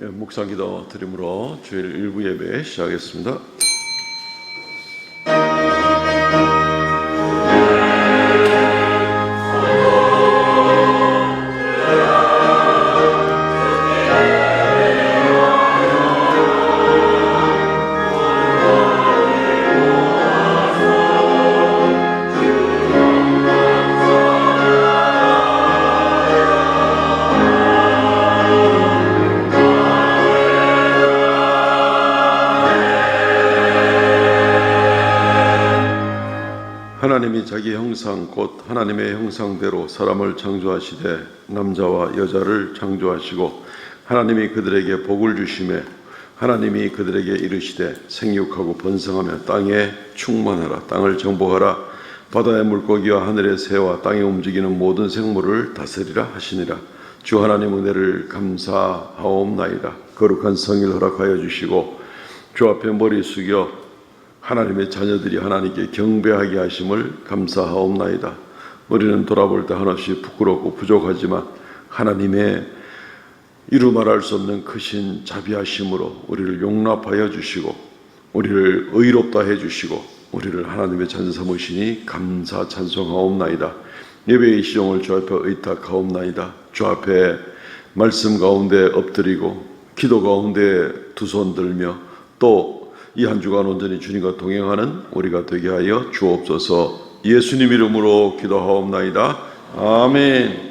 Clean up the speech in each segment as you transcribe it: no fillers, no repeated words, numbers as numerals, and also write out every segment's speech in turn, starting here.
묵상기도 드림으로 주일 일부 예배 시작하겠습니다. 하나님이 자기 형상 곧 하나님의 형상대로 사람을 창조하시되 남자와 여자를 창조하시고 하나님이 그들에게 복을 주시매 하나님이 그들에게 이르시되 생육하고 번성하며 땅에 충만하라. 땅을 정복하라. 바다의 물고기와 하늘의 새와 땅에 움직이는 모든 생물을 다스리라 하시니라. 주 하나님 은혜를 감사하옵나이다. 거룩한 성일 허락하여 주시고 주 앞에 머리 숙여 하나님의 자녀들이 하나님께 경배하게 하심을 감사하옵나이다. 우리는 돌아볼 때 한없이 부끄럽고 부족하지만 하나님의 이루 말할 수 없는 크신 자비하심으로 우리를 용납하여 주시고 우리를 의롭다 해주시고 우리를 하나님의 자녀 삼으시니 감사 찬송하옵나이다. 예배의 시종을 주 앞에 의탁하옵나이다. 주 앞에 말씀 가운데 엎드리고 기도 가운데 두 손 들며 또 이 한 주간 온전히 주님과 동행하는 우리가 되게 하여 주옵소서. 예수님 이름으로 기도하옵나이다. 아멘.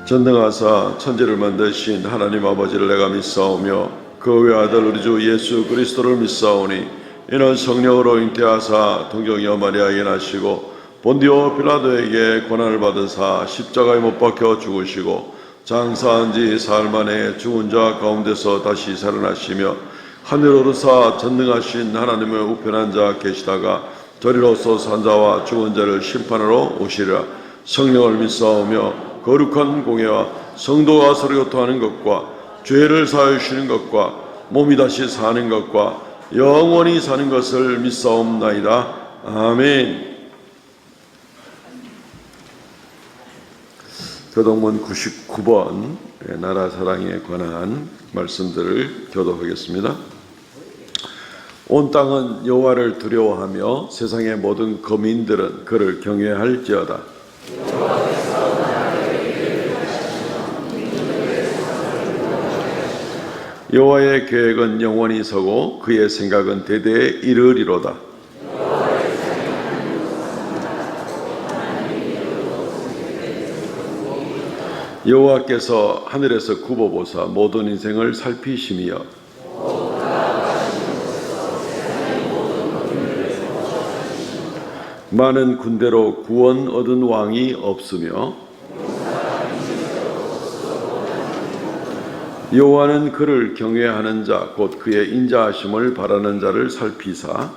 전능하사 천지를 만드신 하나님 아버지를 내가 믿사오며 그 외아들 우리 주 예수 그리스도를 믿사오니 이는 성령으로 잉태하사 동정녀 마리아에게 나시고 본디오 빌라도에게 고난을 받으사 십자가에 못 박혀 죽으시고 장사한 지 사흘 만에 죽은 자 가운데서 다시 살아나시며 하늘 오르사 전능하신 하나님의 우편한 자 계시다가 저리로서 산 자와 죽은 자를 심판하러 오시리라. 성령을 믿사오며 거룩한 공예와 성도가 서로 교통하는 것과 죄를 사하여 주시는 것과 몸이 다시 사는 것과 영원히 사는 것을 믿사옵나이다. 아멘. 교동문 99번 나라 사랑에 관한 말씀들을 교독하겠습니다. 온 땅은 여호와를 두려워하며 세상의 모든 거민들은 그를 경외할지어다. 여호와의 계획은 영원히 서고 그의 생각은 대대에 이르리로다. 여호와께서 하늘에서 굽어보사 모든 인생을 살피심이여 많은 군대로 구원 얻은 왕이 없으며 여호와는 그를 경외하는 자 곧 그의 인자하심을 바라는 자를 살피사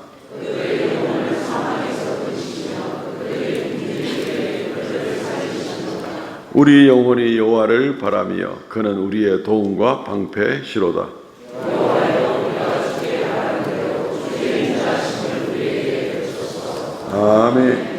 우리 영혼이 여호와를 바라며 그는 우리의 도움과 방패시로다. 아멘.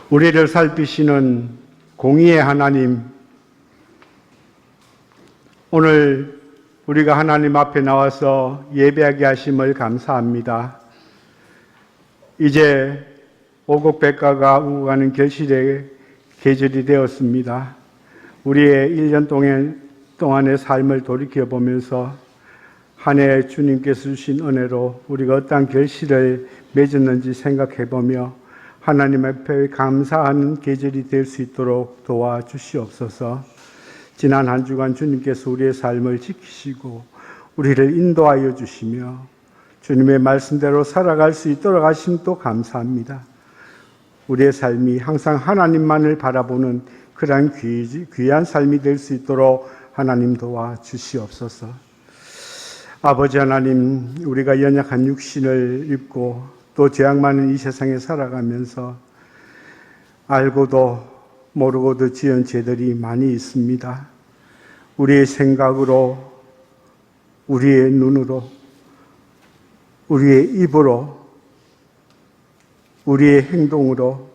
우리를 살피시는 공의의 하나님, 오늘 우리가 하나님 앞에 나와서 예배하게 하심을 감사합니다. 이제 오곡백과가 우고 가는 결실의 계절이 되었습니다. 우리의 1년 동안의 삶을 돌이켜보면서 한 해 주님께서 주신 은혜로 우리가 어떠한 결실을 맺었는지 생각해보며 하나님 앞에 감사하는 계절이 될 수 있도록 도와주시옵소서. 지난 한 주간 주님께서 우리의 삶을 지키시고 우리를 인도하여 주시며 주님의 말씀대로 살아갈 수 있도록 하심도 감사합니다. 우리의 삶이 항상 하나님만을 바라보는 그러한 귀한 삶이 될 수 있도록 하나님 도와주시옵소서. 아버지 하나님, 우리가 연약한 육신을 입고 또 죄악 많은 이 세상에 살아가면서 알고도 모르고도 지은 죄들이 많이 있습니다. 우리의 생각으로, 우리의 눈으로, 우리의 입으로, 우리의 행동으로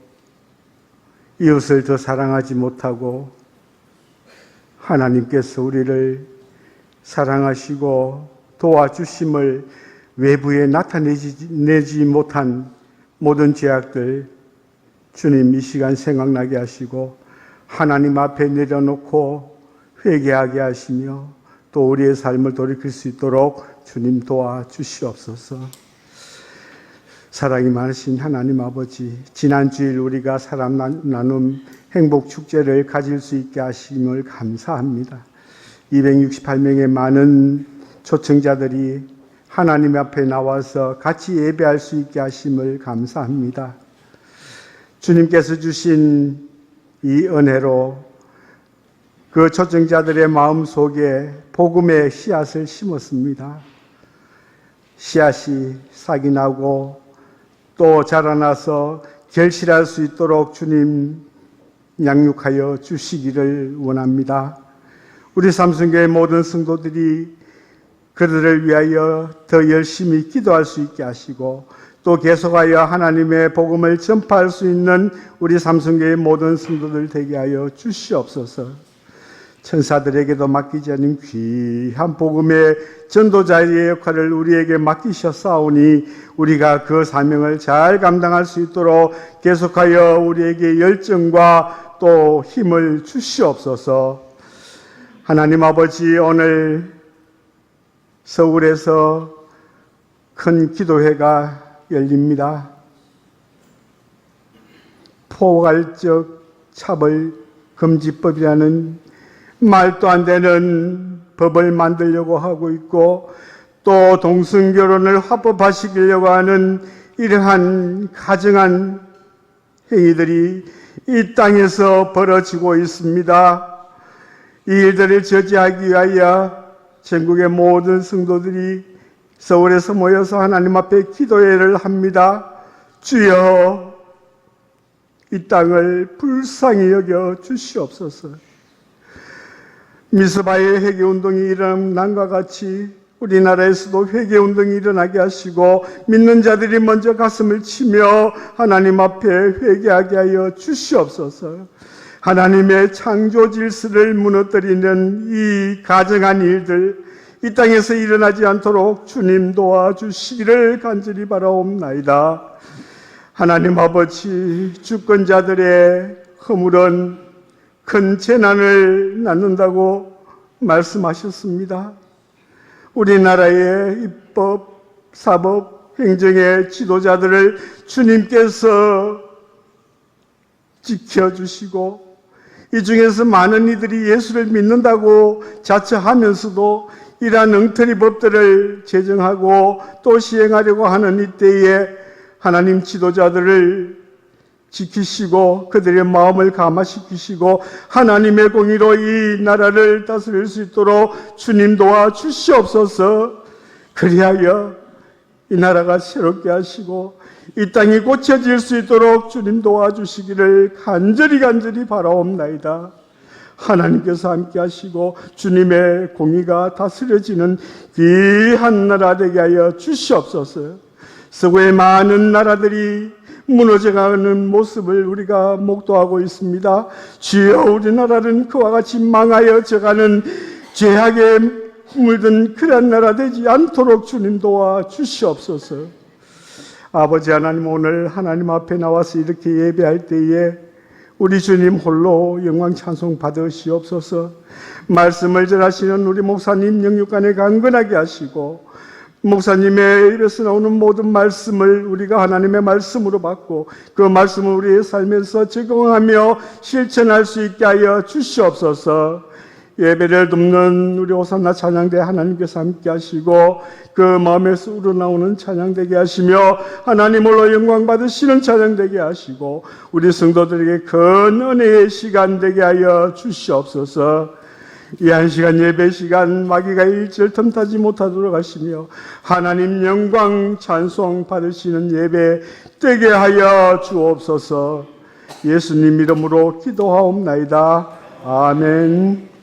이웃을 더 사랑하지 못하고 하나님께서 우리를 사랑하시고 도와주심을 외부에 나타내지 못한 모든 죄악들 주님 이 시간 생각나게 하시고 하나님 앞에 내려놓고 회개하게 하시며 또 우리의 삶을 돌이킬 수 있도록 주님 도와주시옵소서. 사랑이 많으신 하나님 아버지, 지난 주일 우리가 사람 나눔 행복 축제를 가질 수 있게 하심을 감사합니다. 268명의 많은 초청자들이 하나님 앞에 나와서 같이 예배할 수 있게 하심을 감사합니다. 주님께서 주신 이 은혜로 그 초청자들의 마음속에 복음의 씨앗을 심었습니다. 씨앗이 싹이 나고 또 자라나서 결실할 수 있도록 주님 양육하여 주시기를 원합니다. 우리 삼성교회 모든 성도들이 그들을 위하여 더 열심히 기도할 수 있게 하시고 또 계속하여 하나님의 복음을 전파할 수 있는 우리 삼성교회 모든 성도들 되게 하여 주시옵소서. 천사들에게도 맡기지 않은 귀한 복음의 전도자의 역할을 우리에게 맡기셨사오니 우리가 그 사명을 잘 감당할 수 있도록 계속하여 우리에게 열정과 또 힘을 주시옵소서. 하나님 아버지, 오늘 서울에서 큰 기도회가 열립니다. 포괄적 차별 금지법이라는 말도 안 되는 법을 만들려고 하고 있고 또 동성결혼을 합법화시키려고 하는 이러한 가증한 행위들이 이 땅에서 벌어지고 있습니다. 이 일들을 저지하기 위하여 전국의 모든 성도들이 서울에서 모여서 하나님 앞에 기도회를 합니다. 주여, 이 땅을 불쌍히 여겨 주시옵소서. 미스바의 회개운동이 일어난과 같이 우리나라에서도 회개운동이 일어나게 하시고 믿는 자들이 먼저 가슴을 치며 하나님 앞에 회개하게 하여 주시옵소서. 하나님의 창조 질서를 무너뜨리는 이 가증한 일들 이 땅에서 일어나지 않도록 주님 도와주시기를 간절히 바라옵나이다. 하나님 아버지, 주권자들의 허물은 큰 재난을 낳는다고 말씀하셨습니다. 우리나라의 입법, 사법, 행정의 지도자들을 주님께서 지켜주시고 이 중에서 많은 이들이 예수를 믿는다고 자처하면서도 이러한 엉터리 법들을 제정하고 또 시행하려고 하는 이때에 하나님 지도자들을 지키시고 그들의 마음을 감화시키시고 하나님의 공의로 이 나라를 다스릴 수 있도록 주님 도와주시옵소서. 그리하여 이 나라가 새롭게 하시고 이 땅이 고쳐질 수 있도록 주님 도와주시기를 간절히 바라옵나이다. 하나님께서 함께 하시고 주님의 공의가 다스려지는 귀한 나라 되게 하여 주시옵소서. 서구의 많은 나라들이 무너져가는 모습을 우리가 목도하고 있습니다. 주여, 우리나라는 그와 같이 망하여 져가는 죄악에 물든 그런 나라 되지 않도록 주님 도와 주시옵소서. 아버지 하나님, 오늘 하나님 앞에 나와서 이렇게 예배할 때에 우리 주님 홀로 영광 찬송 받으시옵소서. 말씀을 전하시는 우리 목사님 영육간에 강건하게 하시고 목사님의 입에서 나오는 모든 말씀을 우리가 하나님의 말씀으로 받고 그 말씀을 우리의 삶에서 적용하며 실천할 수 있게 하여 주시옵소서. 예배를 돕는 우리 호산나 찬양대 하나님께서 함께 하시고 그 마음에서 우러나오는 찬양되게 하시며 하나님 홀로 영광 받으시는 찬양되게 하시고 우리 성도들에게 큰 은혜의 시간 되게 하여 주시옵소서. 이 한 시간 예배 시간 마귀가 일절 틈타지 못하도록 하시며 하나님 영광 찬송 받으시는 예배 되게 하여 주옵소서. 예수님 이름으로 기도하옵나이다. 아멘.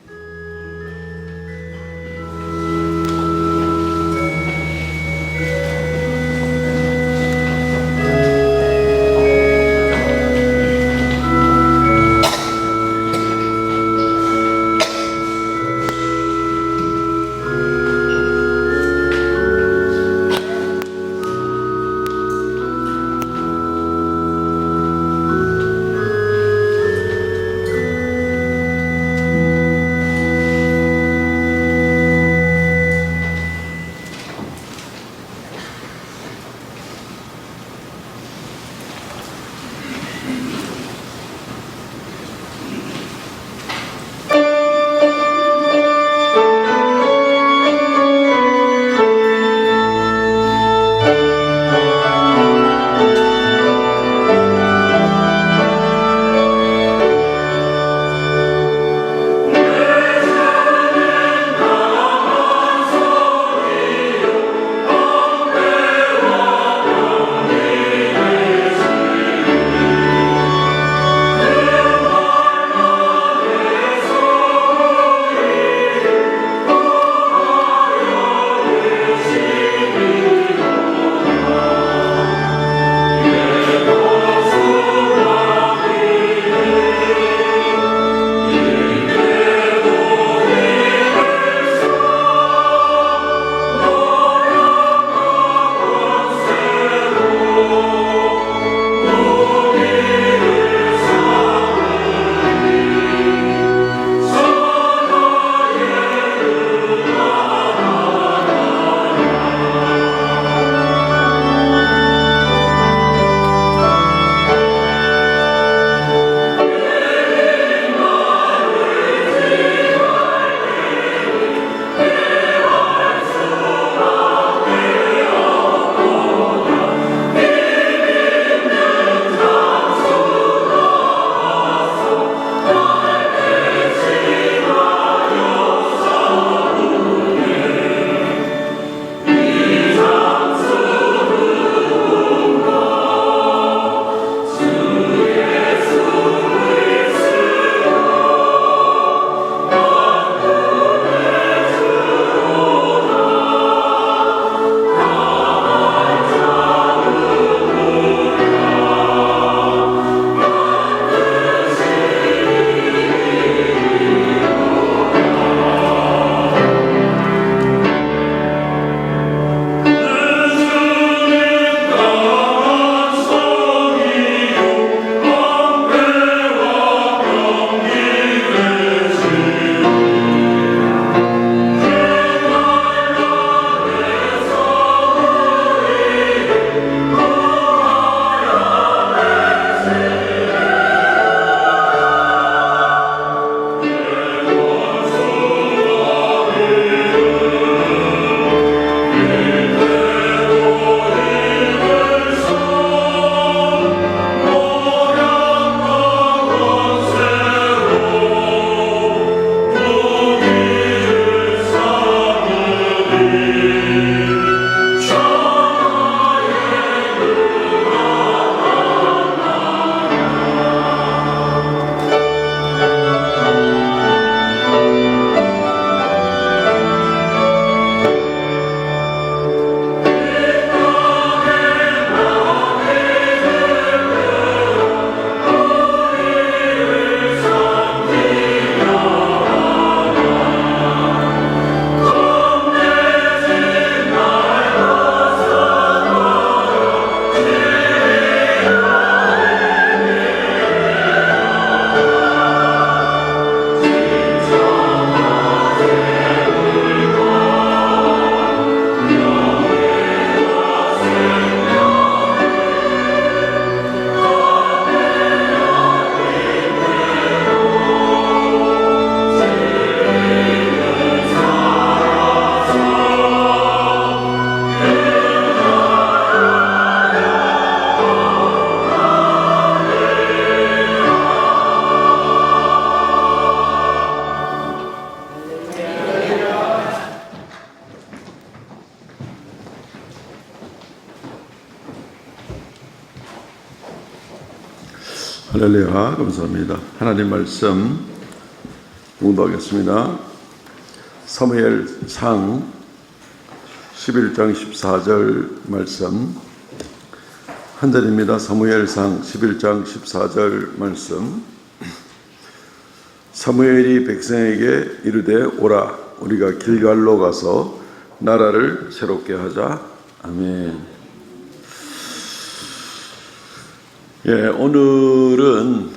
할렐루야, 감사합니다. 하나님 말씀 공부하겠습니다. 사무엘상 11장 14절 말씀 한 절입니다. 사무엘상 11장 14절 말씀. 사무엘이 백성에게 이르되 오라, 우리가 길갈로 가서 나라를 새롭게 하자. 아멘. 오늘은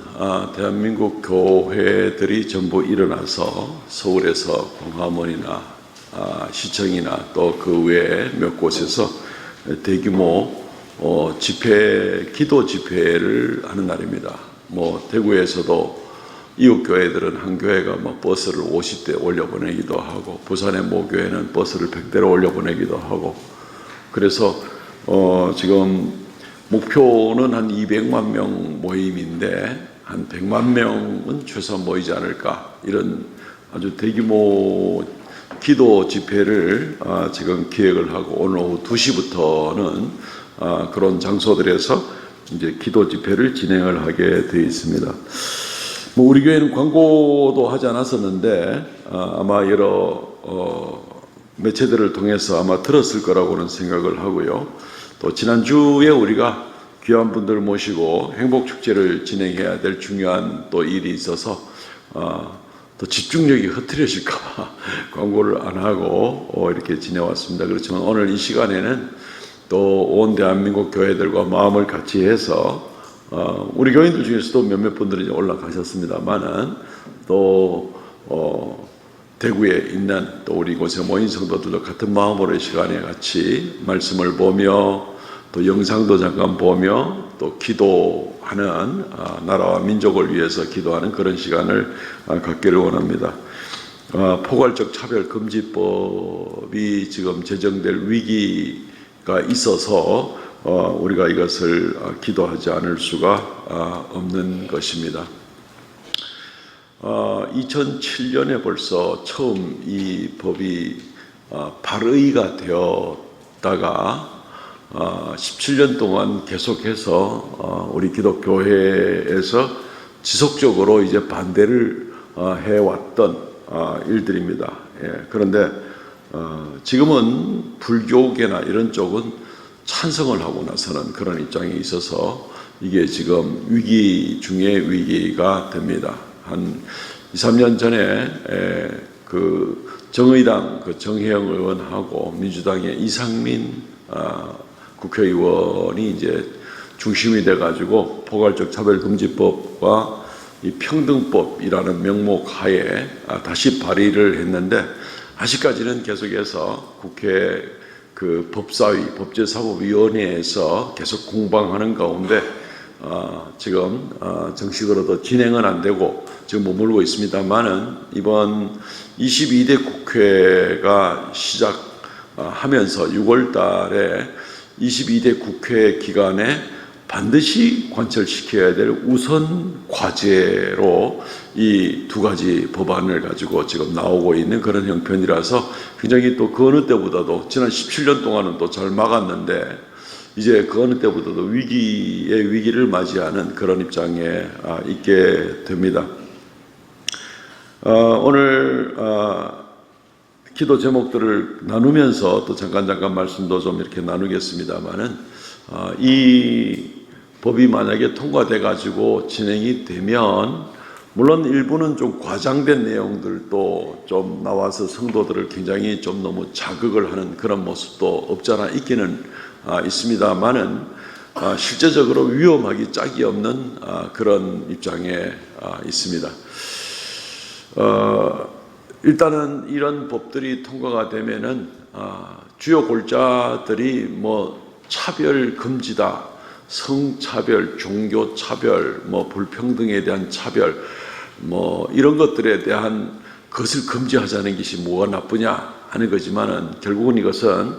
대한민국 교회들이 전부 일어나서 서울에서 광화문이나 시청이나 또 그 외에 몇 곳에서 대규모 기도 집회를 하는 날입니다. 대구에서도 이웃 교회들은 한 교회가 버스를 50대 올려보내기도 하고, 부산의 모 교회는 버스를 100대로 올려보내기도 하고, 그래서 지금 목표는 한 200만 명 모임인데 한 100만 명은 최소한 모이지 않을까, 이런 아주 대규모 기도 집회를 지금 기획을 하고, 오늘 오후 2시부터는 그런 장소들에서 이제 기도 집회를 진행을 하게 되어 있습니다. 우리 교회는 광고도 하지 않았었는데 아마 여러 매체들을 통해서 아마 들었을 거라고는 생각을 하고요. 또 지난주에 우리가 귀한 분들 모시고 행복축제를 진행해야 될 중요한 또 일이 있어서 또 집중력이 흐트러질까 봐 광고를 안 하고 이렇게 지내왔습니다. 그렇지만 오늘 이 시간에는 또 온 대한민국 교회들과 마음을 같이 해서 우리 교인들 중에서도 몇몇 분들이 이제 올라가셨습니다만은 또 대구에 있는 또 우리 곳에 모인 성도들도 같은 마음으로 이 시간에 같이 말씀을 보며 또 영상도 잠깐 보며 또 기도하는, 나라와 민족을 위해서 기도하는 그런 시간을 갖기를 원합니다. 포괄적 차별금지법이 지금 제정될 위기가 있어서 우리가 이것을 기도하지 않을 수가 없는 것입니다. 2007년에 벌써 처음 이 법이 발의가 되었다가 17년 동안 계속해서 우리 기독교회에서 지속적으로 이제 반대를 해왔던 일들입니다. 그런데 지금은 불교계나 이런 쪽은 찬성을 하고 나서는 그런 입장에 있어서 이게 지금 위기 중에 위기가 됩니다. 한 2, 3년 전에 그 정의당 그 정혜영 의원하고 민주당의 이상민 국회의원이 이제 중심이 돼가지고 포괄적 차별금지법과 이 평등법이라는 명목 하에 다시 발의를 했는데, 아직까지는 계속해서 국회 그 법사위, 법제사법위원회에서 계속 공방하는 가운데 지금 정식으로도 진행은 안 되고 지금 머물고 있습니다만은, 이번 22대 국회가 시작하면서 6월 달에 22대 국회 기간에 반드시 관철시켜야 될 우선 과제로 이 두 가지 법안을 가지고 지금 나오고 있는 그런 형편이라서 굉장히 또 그 어느 때보다도 지난 17년 동안은 또 잘 막았는데 이제 그 어느 때보다도 위기의 위기를 맞이하는 그런 입장에 있게 됩니다. 오늘 기도 제목들을 나누면서 또 잠깐 말씀도 좀 이렇게 나누겠습니다만은, 이 법이 만약에 통과돼 가지고 진행이 되면 물론 일부는 좀 과장된 내용들도 좀 나와서 성도들을 굉장히 좀 너무 자극을 하는 그런 모습도 없잖아 있기는 있습니다만은, 실제적으로 위험하기 짝이 없는 그런 입장에 있습니다. 일단은 이런 법들이 통과가 되면은 주요 골자들이 차별 금지다, 성차별, 종교차별, 불평등에 대한 차별, 이런 것들에 대한 것을 금지하자는 것이 뭐가 나쁘냐 하는 거지만은, 결국은 이것은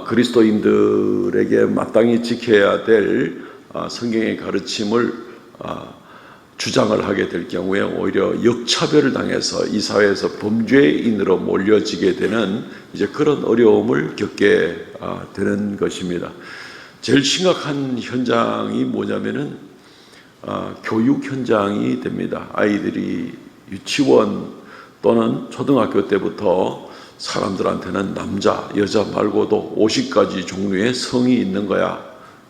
그리스도인들에게 마땅히 지켜야 될 성경의 가르침을 주장을 하게 될 경우에 오히려 역차별을 당해서 이 사회에서 범죄인으로 몰려지게 되는 이제 그런 어려움을 겪게 되는 것입니다. 제일 심각한 현장이 뭐냐면은 교육 현장이 됩니다. 아이들이 유치원 또는 초등학교 때부터 사람들한테는 남자, 여자 말고도 50가지 종류의 성이 있는 거야.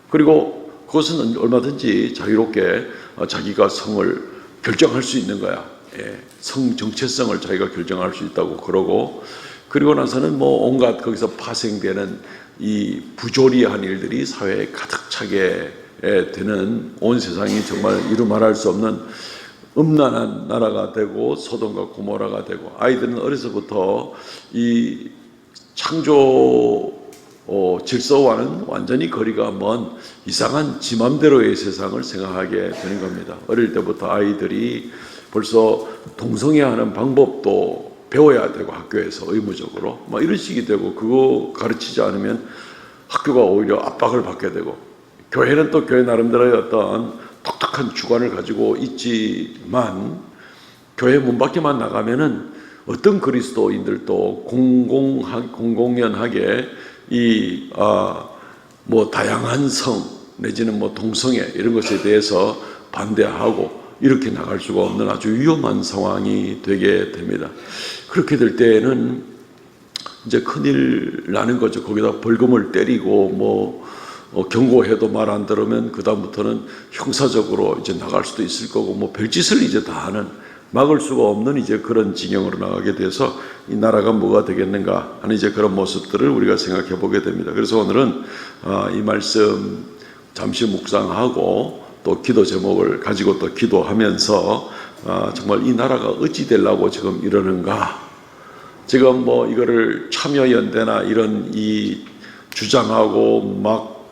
그리고 그것은 얼마든지 자유롭게 자기가 성을 결정할 수 있는 거야. 성 정체성을 자기가 결정할 수 있다고 그러고, 그리고 나서는 뭐 온갖 거기서 파생되는 이 부조리한 일들이 사회에 가득 차게 되는, 온 세상이 정말 이루 말할 수 없는 음란한 나라가 되고 소돔과 고모라가 되고, 아이들은 어려서부터 이 창조 질서와는 완전히 거리가 먼 이상한 지 맘대로의 세상을 생각하게 되는 겁니다. 어릴 때부터 아이들이 벌써 동성애하는 방법도 배워야 되고, 학교에서 의무적으로 막 이런 식이 되고, 그거 가르치지 않으면 학교가 오히려 압박을 받게 되고, 교회는 또 교회 나름대로의 어떤 독특한 주관을 가지고 있지만, 교회 문 밖에만 나가면은 어떤 그리스도인들도 공공연하게 이 뭐 다양한 성 내지는 뭐 동성애 이런 것에 대해서 반대하고 이렇게 나갈 수가 없는 아주 위험한 상황이 되게 됩니다. 그렇게 될 때에는 이제 큰일 나는 거죠. 거기다 벌금을 때리고 뭐 경고해도 말 안 들으면 그 다음부터는 형사적으로 이제 나갈 수도 있을 거고, 뭐 별짓을 이제 다 하는, 막을 수가 없는 이제 그런 지경으로 나가게 돼서 이 나라가 뭐가 되겠는가 하는 이제 그런 모습들을 우리가 생각해 보게 됩니다. 그래서 오늘은 이 말씀 잠시 묵상하고 또 기도 제목을 가지고 또 기도하면서 정말 이 나라가 어찌 되려고 지금 이러는가, 지금 뭐 이거를 참여연대나 이런 이 주장하고 막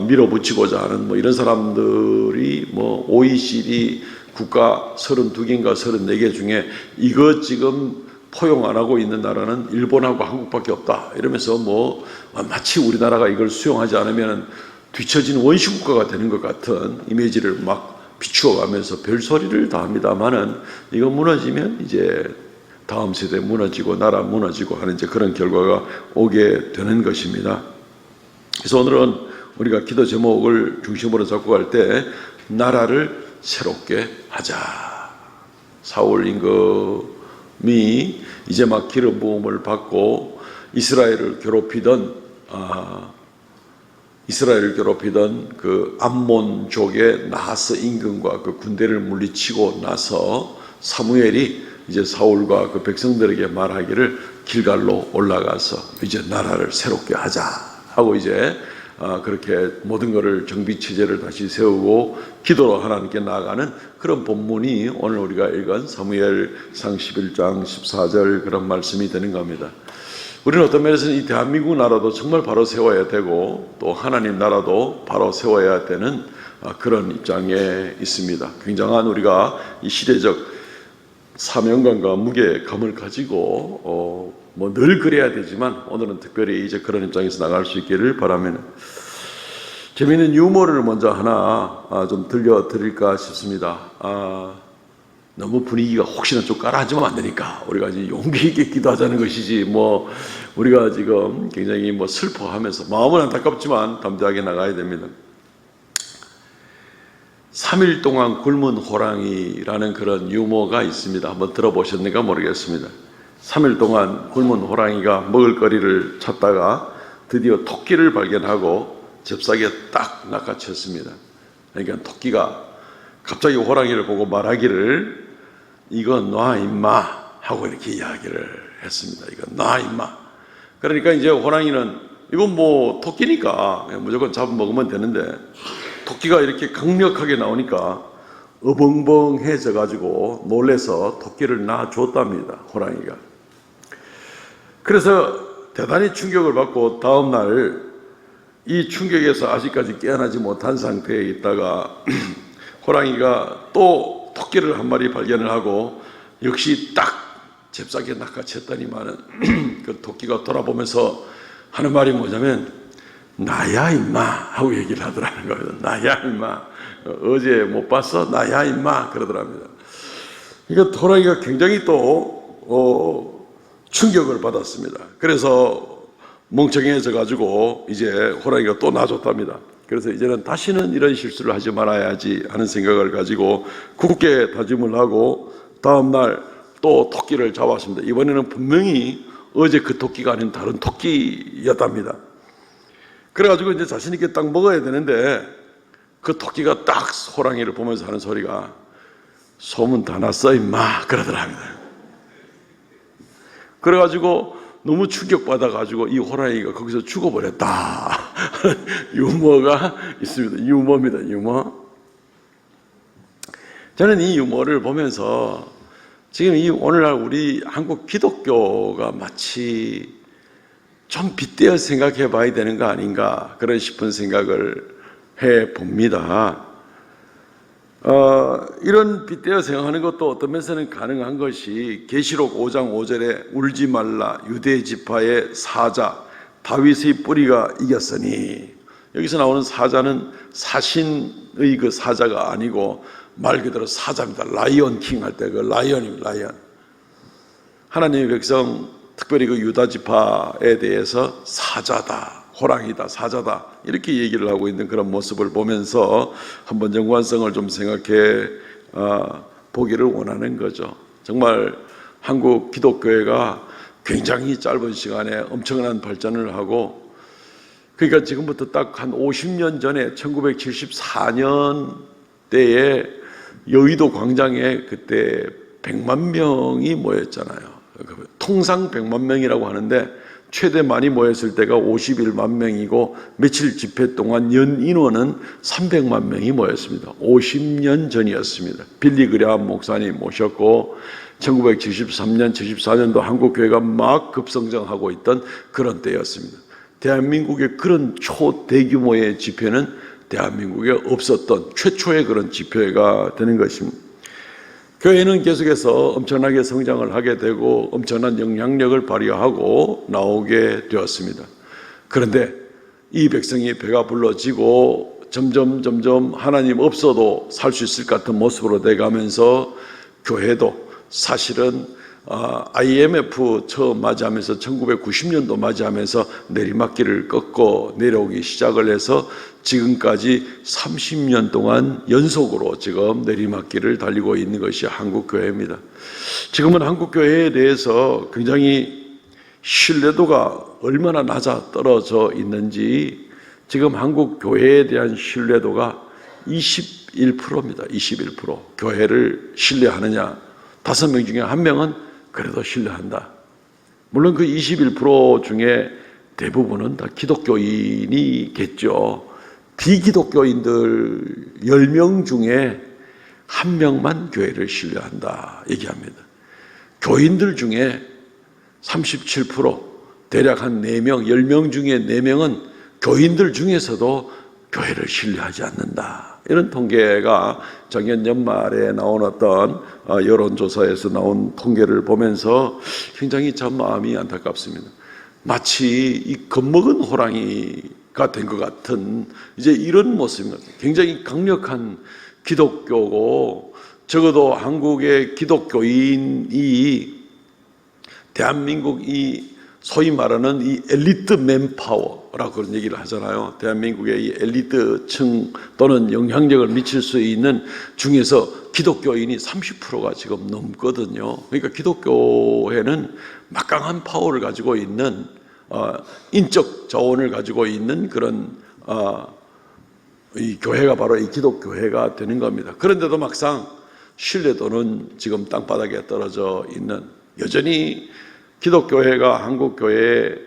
밀어붙이고자 하는 뭐 이런 사람들이 뭐 OECD 국가 32개인가 34개 중에 이거 지금 포용 안 하고 있는 나라는 일본하고 한국밖에 없다 이러면서 뭐 마치 우리나라가 이걸 수용하지 않으면 뒤처진 원시국가가 되는 것 같은 이미지를 막 비추어가면서 별소리를 다 합니다만은, 이거 무너지면 이제 다음 세대 무너지고 나라 무너지고 하는 이제 그런 결과가 오게 되는 것입니다. 그래서 오늘은 우리가 기도 제목을 중심으로 잡고 갈 때 나라를 새롭게 하자. 사울 임금이 이제 막 기름 부음을 받고 이스라엘을 괴롭히던 그 암몬족의 나하스 임금과 그 군대를 물리치고 나서 사무엘이 이제 사울과 그 백성들에게 말하기를 길갈로 올라가서 이제 나라를 새롭게 하자 하고 이제 그렇게 모든 것을 정비 체제를 다시 세우고 기도로 하나님께 나아가는 그런 본문이 오늘 우리가 읽은 사무엘상 11장 14절 그런 말씀이 되는 겁니다. 우리는 어떤 면에서는 이 대한민국 나라도 정말 바로 세워야 되고, 또 하나님 나라도 바로 세워야 되는 그런 입장에 있습니다. 굉장한 우리가 이 시대적 사명감과 무게감을 가지고 뭐 늘 그래야 되지만 오늘은 특별히 이제 그런 입장에서 나갈 수 있기를 바라면, 재미있는 유머를 먼저 하나 좀 들려드릴까 싶습니다. 너무 분위기가 혹시나 좀 가라앉으면 안 되니까 우리가 이제 용기 있게 기도하자는 것이지, 뭐 우리가 지금 굉장히 뭐 슬퍼하면서 마음은 안타깝지만 담대하게 나가야 됩니다. 3일 동안 굶은 호랑이라는 그런 유머가 있습니다. 한번 들어보셨는가 모르겠습니다. 3일 동안 굶은 호랑이가 먹을거리를 찾다가 드디어 토끼를 발견하고 잽싸게 딱 낚아챘습니다. 그러니까 토끼가 갑자기 호랑이를 보고 말하기를 이거 놔 임마 하고 이렇게 이야기를 했습니다. 이거 놔 임마. 그러니까 이제 호랑이는 이건 뭐 토끼니까 무조건 잡아먹으면 되는데, 토끼가 이렇게 강력하게 나오니까 어벙벙해져 가지고 놀래서 토끼를 놔줬답니다, 호랑이가. 그래서 대단히 충격을 받고 다음날 이 충격에서 아직까지 깨어나지 못한 상태에 있다가 호랑이가 또 토끼를 한 마리 발견을 하고 역시 딱 잽싸게 낚아챘더니만은 그 토끼가 돌아보면서 하는 말이 뭐냐면 나야 임마 하고 얘기를 하더라는 겁니다. 나야 임마. 어제 못 봤어? 나야 임마 그러더랍니다. 그러니까 호랑이가 굉장히 또 충격을 받았습니다. 그래서 멍청해져 가지고 이제 호랑이가 또 놔줬답니다. 그래서 이제는 다시는 이런 실수를 하지 말아야지 하는 생각을 가지고 굳게 다짐을 하고 다음날 또 토끼를 잡았습니다. 이번에는 분명히 어제 그 토끼가 아닌 다른 토끼였답니다. 그래가지고 이제 자신 있게 딱 먹어야 되는데 그 토끼가 딱 호랑이를 보면서 하는 소리가 소문 다 났어 임마 그러더랍니다. 그래가지고 너무 충격받아가지고 이 호랑이가 거기서 죽어버렸다. 유머가 있습니다. 유머입니다. 유머. 저는 이 유머를 보면서 지금 이 오늘날 우리 한국 기독교가 마치 좀 빗대어 생각해 봐야 되는 거 아닌가 그런 싶은 생각을 해 봅니다. 이런 빗대어 생각하는 것도 어떤 면에서는 가능한 것이 계시록 5장 5절에 울지 말라 유대 지파의 사자 다윗의 뿌리가 이겼으니, 여기서 나오는 사자는 사신의 그 사자가 아니고 말 그대로 사자입니다. 라이언 킹 할 때 그 라이언입니다. 라이언. 하나님의 백성 특별히 그 유다 지파에 대해서 사자다, 호랑이다, 사자다 이렇게 얘기를 하고 있는 그런 모습을 보면서 한번 연관성을 좀 생각해 보기를 원하는 거죠. 정말 한국 기독교회가 굉장히 짧은 시간에 엄청난 발전을 하고, 그러니까 지금부터 딱 한 50년 전에 1974년대에 여의도 광장에 그때 100만 명이 모였잖아요. 통상 100만 명이라고 하는데 최대 많이 모였을 때가 51만 명이고 며칠 집회 동안 연 인원은 300만 명이 모였습니다. 50년 전이었습니다. 빌리 그레함 목사님 모셨고 1973년, 74년도 한국교회가 막 급성장하고 있던 그런 때였습니다. 대한민국의 그런 초대규모의 집회는 대한민국에 없었던 최초의 그런 집회가 되는 것입니다. 교회는 계속해서 엄청나게 성장을 하게 되고 엄청난 영향력을 발휘하고 나오게 되었습니다. 그런데 이 백성이 배가 불러지고 점점 하나님 없어도 살 수 있을 것 같은 모습으로 돼가면서 교회도 사실은 IMF 처음 맞이하면서 1990년도 맞이하면서 내리막길을 꺾고 내려오기 시작을 해서 지금까지 30년 동안 연속으로 지금 내리막길을 달리고 있는 것이 한국교회입니다. 지금은 한국교회에 대해서 굉장히 신뢰도가 얼마나 낮아 떨어져 있는지, 지금 한국교회에 대한 신뢰도가 21%입니다. 21%. 교회를 신뢰하느냐? 5명 중에 1명은 그래도 신뢰한다. 물론 그 21% 중에 대부분은 다 기독교인이겠죠. 비기독교인들 10명 중에 1명만 교회를 신뢰한다 얘기합니다. 교인들 중에 37%, 대략 한 4명, 10명 중에 4명은 교인들 중에서도 교회를 신뢰하지 않는다. 이런 통계가 작년 연말에 나온 어떤 여론조사에서 나온 통계를 보면서 굉장히 참 마음이 안타깝습니다. 마치 이 겁먹은 호랑이가 된 것 같은 이제 이런 모습입니다. 굉장히 강력한 기독교고, 적어도 한국의 기독교인이 대한민국 이 소위 말하는 이 엘리트 맨파워라고 그런 얘기를 하잖아요. 대한민국의 이 엘리트층 또는 영향력을 미칠 수 있는 중에서 기독교인이 30%가 지금 넘거든요. 그러니까 기독교회는 막강한 파워를 가지고 있는 인적 자원을 가지고 있는 그런 이 교회가 바로 이 기독교회가 되는 겁니다. 그런데도 막상 신뢰도는 지금 땅바닥에 떨어져 있는, 여전히 기독교회가 한국교회의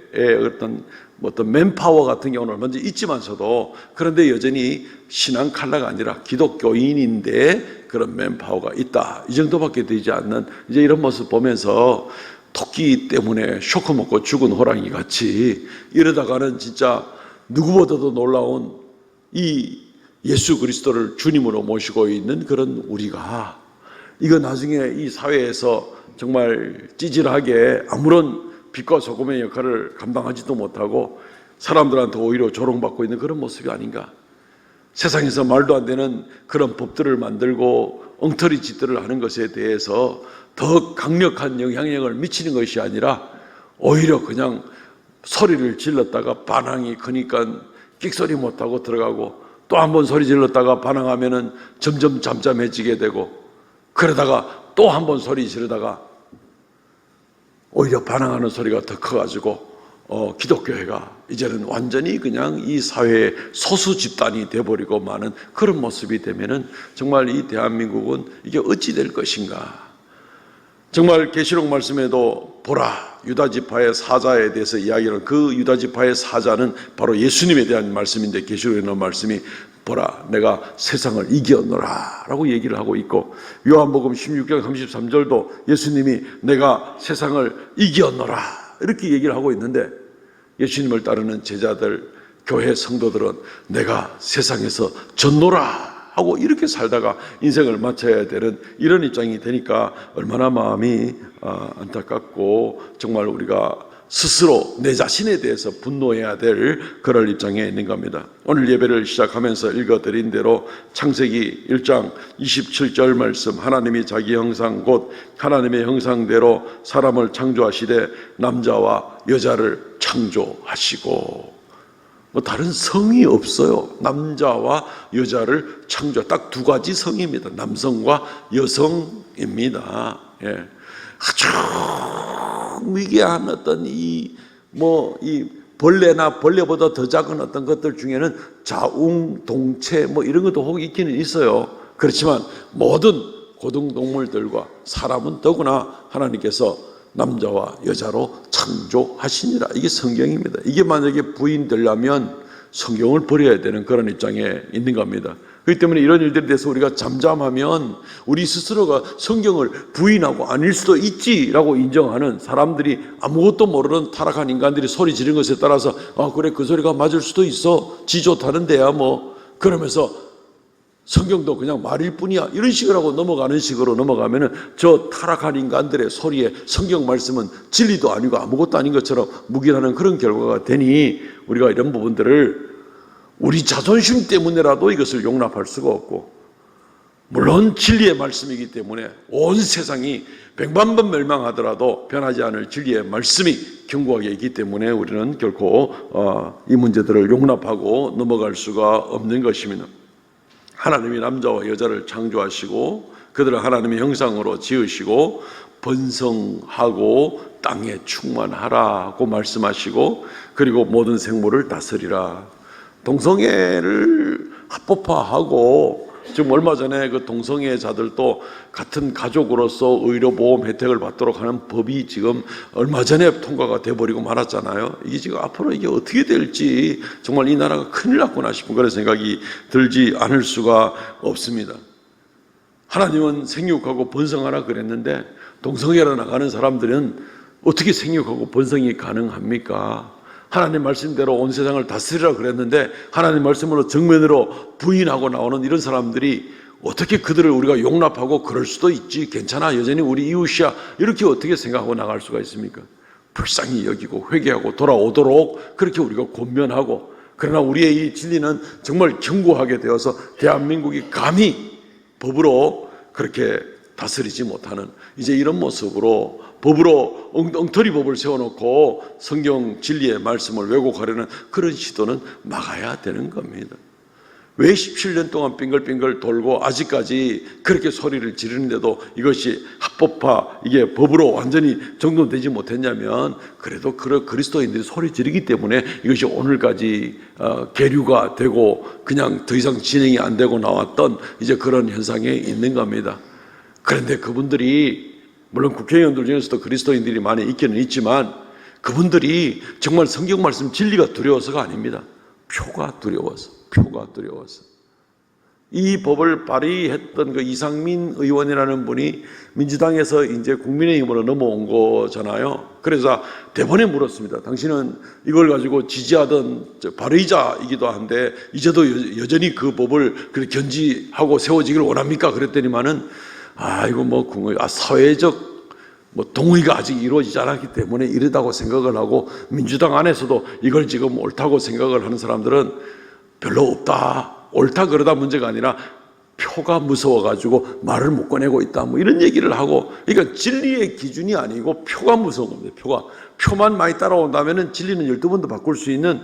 어떤 맨파워 같은 경우는 먼저 있지만서도, 그런데 여전히 신앙 칼라가 아니라 기독교인인데 그런 맨파워가 있다. 이 정도밖에 되지 않는 이제 이런 모습 보면서 토끼 때문에 쇼크 먹고 죽은 호랑이 같이 이러다가는 진짜 누구보다도 놀라운 이 예수 그리스도를 주님으로 모시고 있는 그런 우리가 이거 나중에 이 사회에서 정말 찌질하게 아무런 빛과 소금의 역할을 감당하지도 못하고 사람들한테 오히려 조롱받고 있는 그런 모습이 아닌가. 세상에서 말도 안 되는 그런 법들을 만들고 엉터리 짓들을 하는 것에 대해서 더 강력한 영향력을 미치는 것이 아니라 오히려 그냥 소리를 질렀다가 반항이 크니까 끽소리 못하고 들어가고 또 한 번 소리 질렀다가 반항하면은 점점 잠잠해지게 되고 그러다가 또 한 번 소리 지르다가 오히려 반항하는 소리가 더 커가지고 기독교회가 이제는 완전히 그냥 이 사회의 소수 집단이 돼버리고 마는 그런 모습이 되면은 정말 이 대한민국은 이게 어찌 될 것인가. 정말 계시록 말씀에도 보라 유다지파의 사자에 대해서 이야기하는 그 유다지파의 사자는 바로 예수님에 대한 말씀인데 계시록에 있는 말씀이 보라 내가 세상을 이겼노라 라고 얘기를 하고 있고 요한복음 16장 33절도 예수님이 내가 세상을 이겼노라 이렇게 얘기를 하고 있는데 예수님을 따르는 제자들 교회 성도들은 내가 세상에서 졌노라 하고 이렇게 살다가 인생을 마쳐야 되는 이런 입장이 되니까 얼마나 마음이 안타깝고 정말 우리가 스스로 내 자신에 대해서 분노해야 될 그럴 입장에 있는 겁니다. 오늘 예배를 시작하면서 읽어드린 대로 창세기 1장 27절 말씀 하나님이 자기 형상 곧 하나님의 형상대로 사람을 창조하시되 남자와 여자를 창조하시고 뭐 다른 성이 없어요. 남자와 여자를 창조 딱 두 가지 성입니다. 남성과 여성입니다. 예. 아주 위대한 어떤 이 벌레나 벌레보다 더 작은 어떤 것들 중에는 자웅, 동체 뭐 이런 것도 혹 있기는 있어요. 그렇지만 모든 고등동물들과 사람은 더구나 하나님께서 남자와 여자로 창조하시니라. 이게 성경입니다. 이게 만약에 부인되려면 성경을 버려야 되는 그런 입장에 있는 겁니다. 그렇기 때문에 이런 일들에 대해서 우리가 잠잠하면 우리 스스로가 성경을 부인하고 아닐 수도 있지라고 인정하는 사람들이 아무것도 모르는 타락한 인간들이 소리 지르는 것에 따라서 그래 그 소리가 맞을 수도 있어 지 좋다는 데야 뭐 그러면서 성경도 그냥 말일 뿐이야 이런 식으로 하고 넘어가는 식으로 넘어가면은 저 타락한 인간들의 소리에 성경 말씀은 진리도 아니고 아무것도 아닌 것처럼 묵인하는 그런 결과가 되니 우리가 이런 부분들을 우리 자존심 때문에라도 이것을 용납할 수가 없고 물론 진리의 말씀이기 때문에 온 세상이 백만 번 멸망하더라도 변하지 않을 진리의 말씀이 견고하게 있기 때문에 우리는 결코 이 문제들을 용납하고 넘어갈 수가 없는 것입니다. 하나님이 남자와 여자를 창조하시고 그들을 하나님의 형상으로 지으시고 번성하고 땅에 충만하라고 말씀하시고 그리고 모든 생물을 다스리라. 동성애를 합법화하고 지금 얼마 전에 그 동성애자들도 같은 가족으로서 의료보험 혜택을 받도록 하는 법이 지금 얼마 전에 통과가 돼버리고 말았잖아요. 이게 지금 앞으로 이게 어떻게 될지 정말 이 나라가 큰일 났구나 싶은 그런 생각이 들지 않을 수가 없습니다. 하나님은 생육하고 번성하라 그랬는데 동성애로 나가는 사람들은 어떻게 생육하고 번성이 가능합니까? 하나님 말씀대로 온 세상을 다스리라 그랬는데 하나님 말씀으로 정면으로 부인하고 나오는 이런 사람들이 어떻게 그들을 우리가 용납하고 그럴 수도 있지 괜찮아 여전히 우리 이웃이야 이렇게 어떻게 생각하고 나갈 수가 있습니까? 불쌍히 여기고 회개하고 돌아오도록 그렇게 우리가 권면하고 그러나 우리의 이 진리는 정말 견고하게 되어서 대한민국이 감히 법으로 그렇게 다스리지 못하는 이제 이런 모습으로 법으로 엉터리 법을 세워놓고 성경 진리의 말씀을 왜곡하려는 그런 시도는 막아야 되는 겁니다. 왜 17년 동안 빙글빙글 돌고 아직까지 그렇게 소리를 지르는데도 이것이 합법화 이게 법으로 완전히 정돈되지 못했냐면 그래도 그리스도인들이 소리 지르기 때문에 이것이 오늘까지 계류가 되고 그냥 더 이상 진행이 안 되고 나왔던 이제 그런 현상에 있는 겁니다. 그런데 그분들이 물론 국회의원들 중에서도 그리스도인들이 많이 있기는 있지만 그분들이 정말 성경 말씀 진리가 두려워서가 아닙니다. 표가 두려워서 이 법을 발의했던 그 이상민 의원이라는 분이 민주당에서 이제 국민의힘으로 넘어온 거잖아요. 그래서 대본에 물었습니다. 당신은 이걸 가지고 지지하던 발의자이기도 한데 이제도 여전히 그 법을 견지하고 세워지기를 원합니까? 그랬더니만은 이거 사회적 동의가 아직 이루어지지 않았기 때문에 이르다고 생각을 하고 민주당 안에서도 이걸 지금 옳다고 생각을 하는 사람들은 별로 없다. 옳다 그러다 문제가 아니라 표가 무서워가지고 말을 못 꺼내고 있다. 이런 얘기를 하고 그러니까 진리의 기준이 아니고 표가 무서운 겁니다. 표만 많이 따라온다면 진리는 12번도 바꿀 수 있는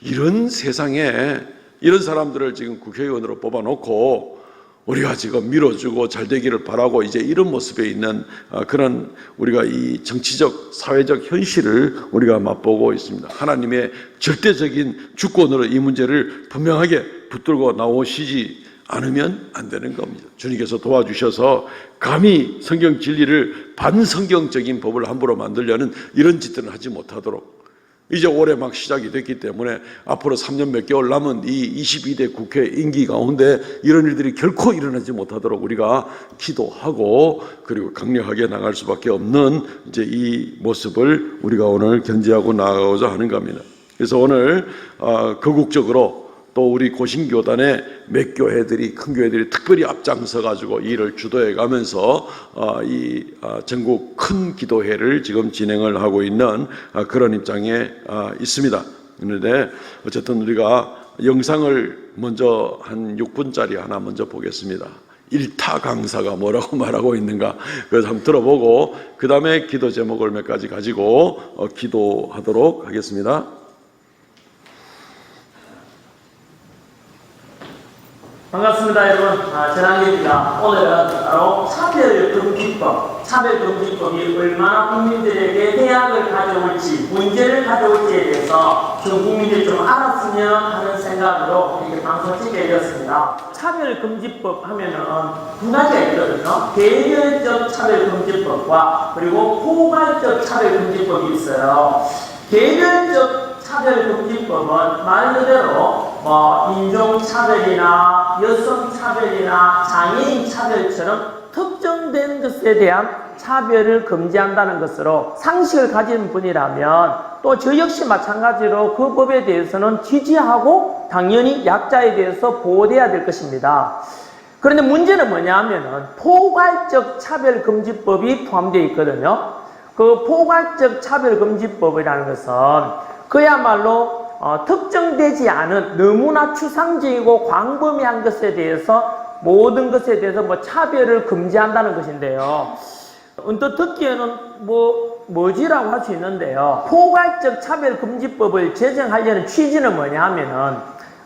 이런 세상에 이런 사람들을 지금 국회의원으로 뽑아놓고 우리가 지금 밀어주고 잘 되기를 바라고 이제 이런 모습에 있는 그런 우리가 이 정치적 사회적 현실을 우리가 맛보고 있습니다. 하나님의 절대적인 주권으로 이 문제를 분명하게 붙들고 나오시지 않으면 안 되는 겁니다. 주님께서 도와주셔서 감히 성경 진리를 반성경적인 법을 함부로 만들려는 이런 짓들은 하지 못하도록, 이제 올해 막 시작이 됐기 때문에 앞으로 3년 몇 개월 남은 이 22대 국회 임기 가운데 이런 일들이 결코 일어나지 못하도록 우리가 기도하고 그리고 강력하게 나갈 수밖에 없는 이제 이 모습을 우리가 오늘 견지하고 나아가고자 하는 겁니다. 그래서 오늘 거국적으로 또 우리 고신교단의 몇 교회들이, 큰 교회들이 특별히 앞장서 가지고 이 일을 주도해 가면서 이 전국 큰 기도회를 지금 진행을 하고 있는 그런 입장에 있습니다. 그런데 어쨌든 우리가 영상을 먼저 한 6분짜리 하나 먼저 보겠습니다. 일타 강사가 뭐라고 말하고 있는가, 그래서 한번 들어보고 그 다음에 기도 제목을 몇 가지 가지고 기도하도록 하겠습니다. 반갑습니다, 여러분. 전한길입니다. 오늘은 바로 차별금지법이 얼마나 국민들에게 해악을 가져올지, 문제를 가져올지에 대해서 전 국민들이 좀 알았으면 하는 생각으로 이렇게 방송을 찍게 되었습니다. 차별금지법 하면은 두 가지가 있거든요. 개별적 차별금지법과 그리고 포괄적 차별금지법이 있어요. 개별적 차별금지법은 말 그대로 인종차별이나 여성차별이나 장애인 차별처럼 특정된 것에 대한 차별을 금지한다는 것으로 상식을 가진 분이라면 또 저 역시 마찬가지로 그 법에 대해서는 지지하고 당연히 약자에 대해서 보호돼야 될 것입니다. 그런데 문제는 뭐냐면은 포괄적 차별금지법이 포함되어 있거든요. 그 포괄적 차별금지법이라는 것은 그야말로 특정되지 않은 너무나 추상적이고 광범위한 것에 대해서 모든 것에 대해서 차별을 금지한다는 것인데요. 언뜻 듣기에는 뭐지라고 할 수 있는데요. 포괄적 차별금지법을 제정하려는 취지는 뭐냐 하면은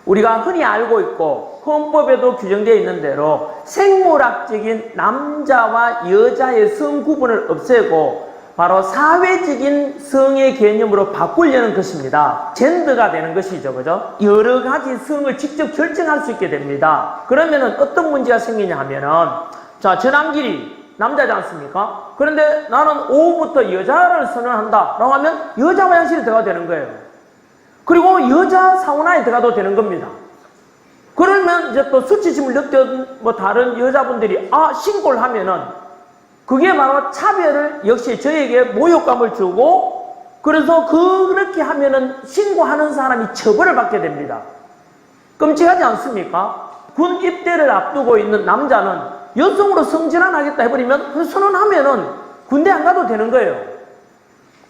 우리가 흔히 알고 있고 헌법에도 규정되어 있는 대로 생물학적인 남자와 여자의 성 구분을 없애고 바로 사회적인 성의 개념으로 바꾸려는 것입니다. 젠더가 되는 것이죠. 그죠? 여러 가지 성을 직접 결정할 수 있게 됩니다. 그러면은 어떤 문제가 생기냐 하면은, 자, 전환길이 남자지 않습니까? 그런데 나는 오후부터 여자를 선언한다 라고 하면 여자 화장실에 들어가도 되는 거예요. 그리고 여자 사우나에 들어가도 되는 겁니다. 그러면 이제 또 수치심을 느꼈던 다른 여자분들이 신고를 하면은 그게 바로 차별을 역시 저에게 모욕감을 주고, 그래서 그렇게 하면은 신고하는 사람이 처벌을 받게 됩니다. 끔찍하지 않습니까? 군 입대를 앞두고 있는 남자는 여성으로 성전환하겠다 해버리면 그 선언하면은 군대 안 가도 되는 거예요.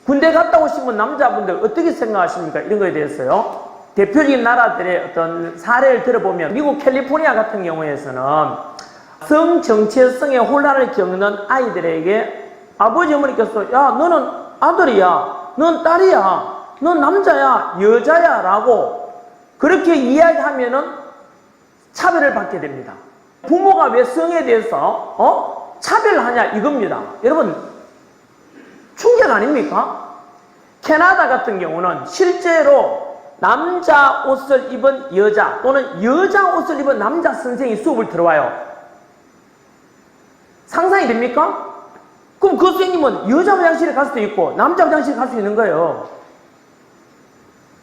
군대 갔다 오신 남자분들 어떻게 생각하십니까? 이런 거에 대해서요. 대표적인 나라들의 어떤 사례를 들어보면 미국 캘리포니아 같은 경우에서는 성 정체성의 혼란을 겪는 아이들에게 아버지 어머니께서 야 너는 아들이야, 넌 딸이야, 넌 남자야, 여자야 라고 그렇게 이야기하면은 차별을 받게 됩니다. 부모가 왜 성에 대해서 차별을 하냐 이겁니다. 여러분 충격 아닙니까? 캐나다 같은 경우는 실제로 남자 옷을 입은 여자 또는 여자 옷을 입은 남자 선생이 수업을 들어와요. 상상이 됩니까? 그럼 그 선생님은 여자 화장실에 갈 수도 있고 남자 화장실에 갈 수 있는 거예요.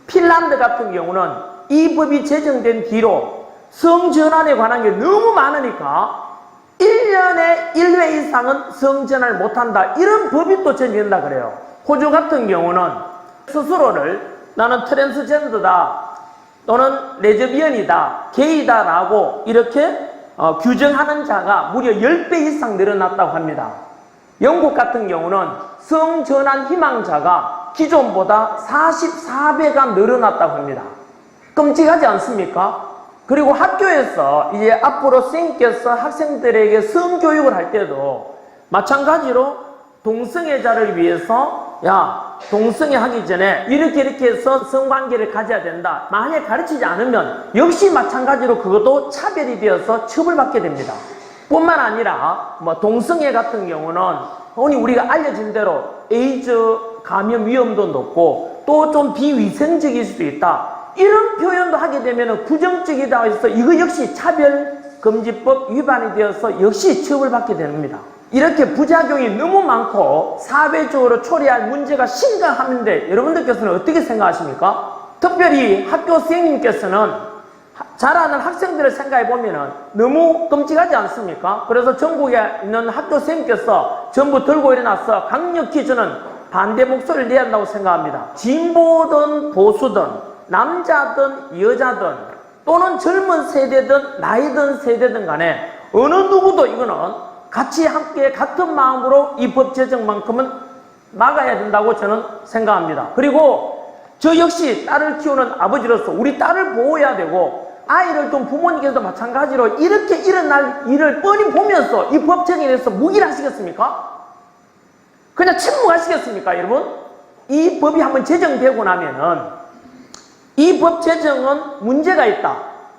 핀란드 같은 경우는 이 법이 제정된 뒤로 성전환에 관한 게 너무 많으니까 1년에 1회 이상은 성전환을 못한다 이런 법이 또 제정된다 그래요. 호주 같은 경우는 스스로를 나는 트랜스젠더다 또는 레즈비언이다 게이다 라고 이렇게 규정하는 자가 무려 10배 이상 늘어났다고 합니다. 영국 같은 경우는 성전환 희망자가 기존보다 44배가 늘어났다고 합니다. 끔찍하지 않습니까? 그리고 학교에서 이제 앞으로 선생님께서 학생들에게 성교육을 할 때도 마찬가지로 동성애자를 위해서 야 동성애 하기 전에 이렇게 해서 성관계를 가져야 된다. 만약에 가르치지 않으면 역시 마찬가지로 그것도 차별이 되어서 처벌받게 됩니다. 뿐만 아니라 뭐 동성애 같은 경우는 흔히 우리가 알려진 대로 에이즈 감염 위험도 높고 또 좀 비위생적일 수도 있다. 이런 표현도 하게 되면 부정적이다 해서 이거 역시 차별금지법 위반이 되어서 역시 처벌받게 됩니다. 이렇게 부작용이 너무 많고 사회적으로 초래할 문제가 심각한데 여러분들께서는 어떻게 생각하십니까? 특별히 학교 선생님께서는 자라는 학생들을 생각해 보면 너무 끔찍하지 않습니까? 그래서 전국에 있는 학교 선생님께서 전부 들고 일어나서 강력히 저는 반대 목소리를 내야 한다고 생각합니다. 진보든 보수든 남자든 여자든 또는 젊은 세대든 나이든 세대든 간에 어느 누구도 이거는 같이 함께 같은 마음으로 이 법 제정만큼은 막아야 된다고 저는 생각합니다. 그리고 저 역시 딸을 키우는 아버지로서 우리 딸을 보호해야 되고 아이를 둔 부모님께서도 마찬가지로 이렇게 일어날 일을 뻔히 보면서 이 법 제정에 대해서 무기하시겠습니까? 그냥 침묵하시겠습니까, 여러분? 이 법이 한번 제정되고 나면은 이 법 제정은 문제가 있다.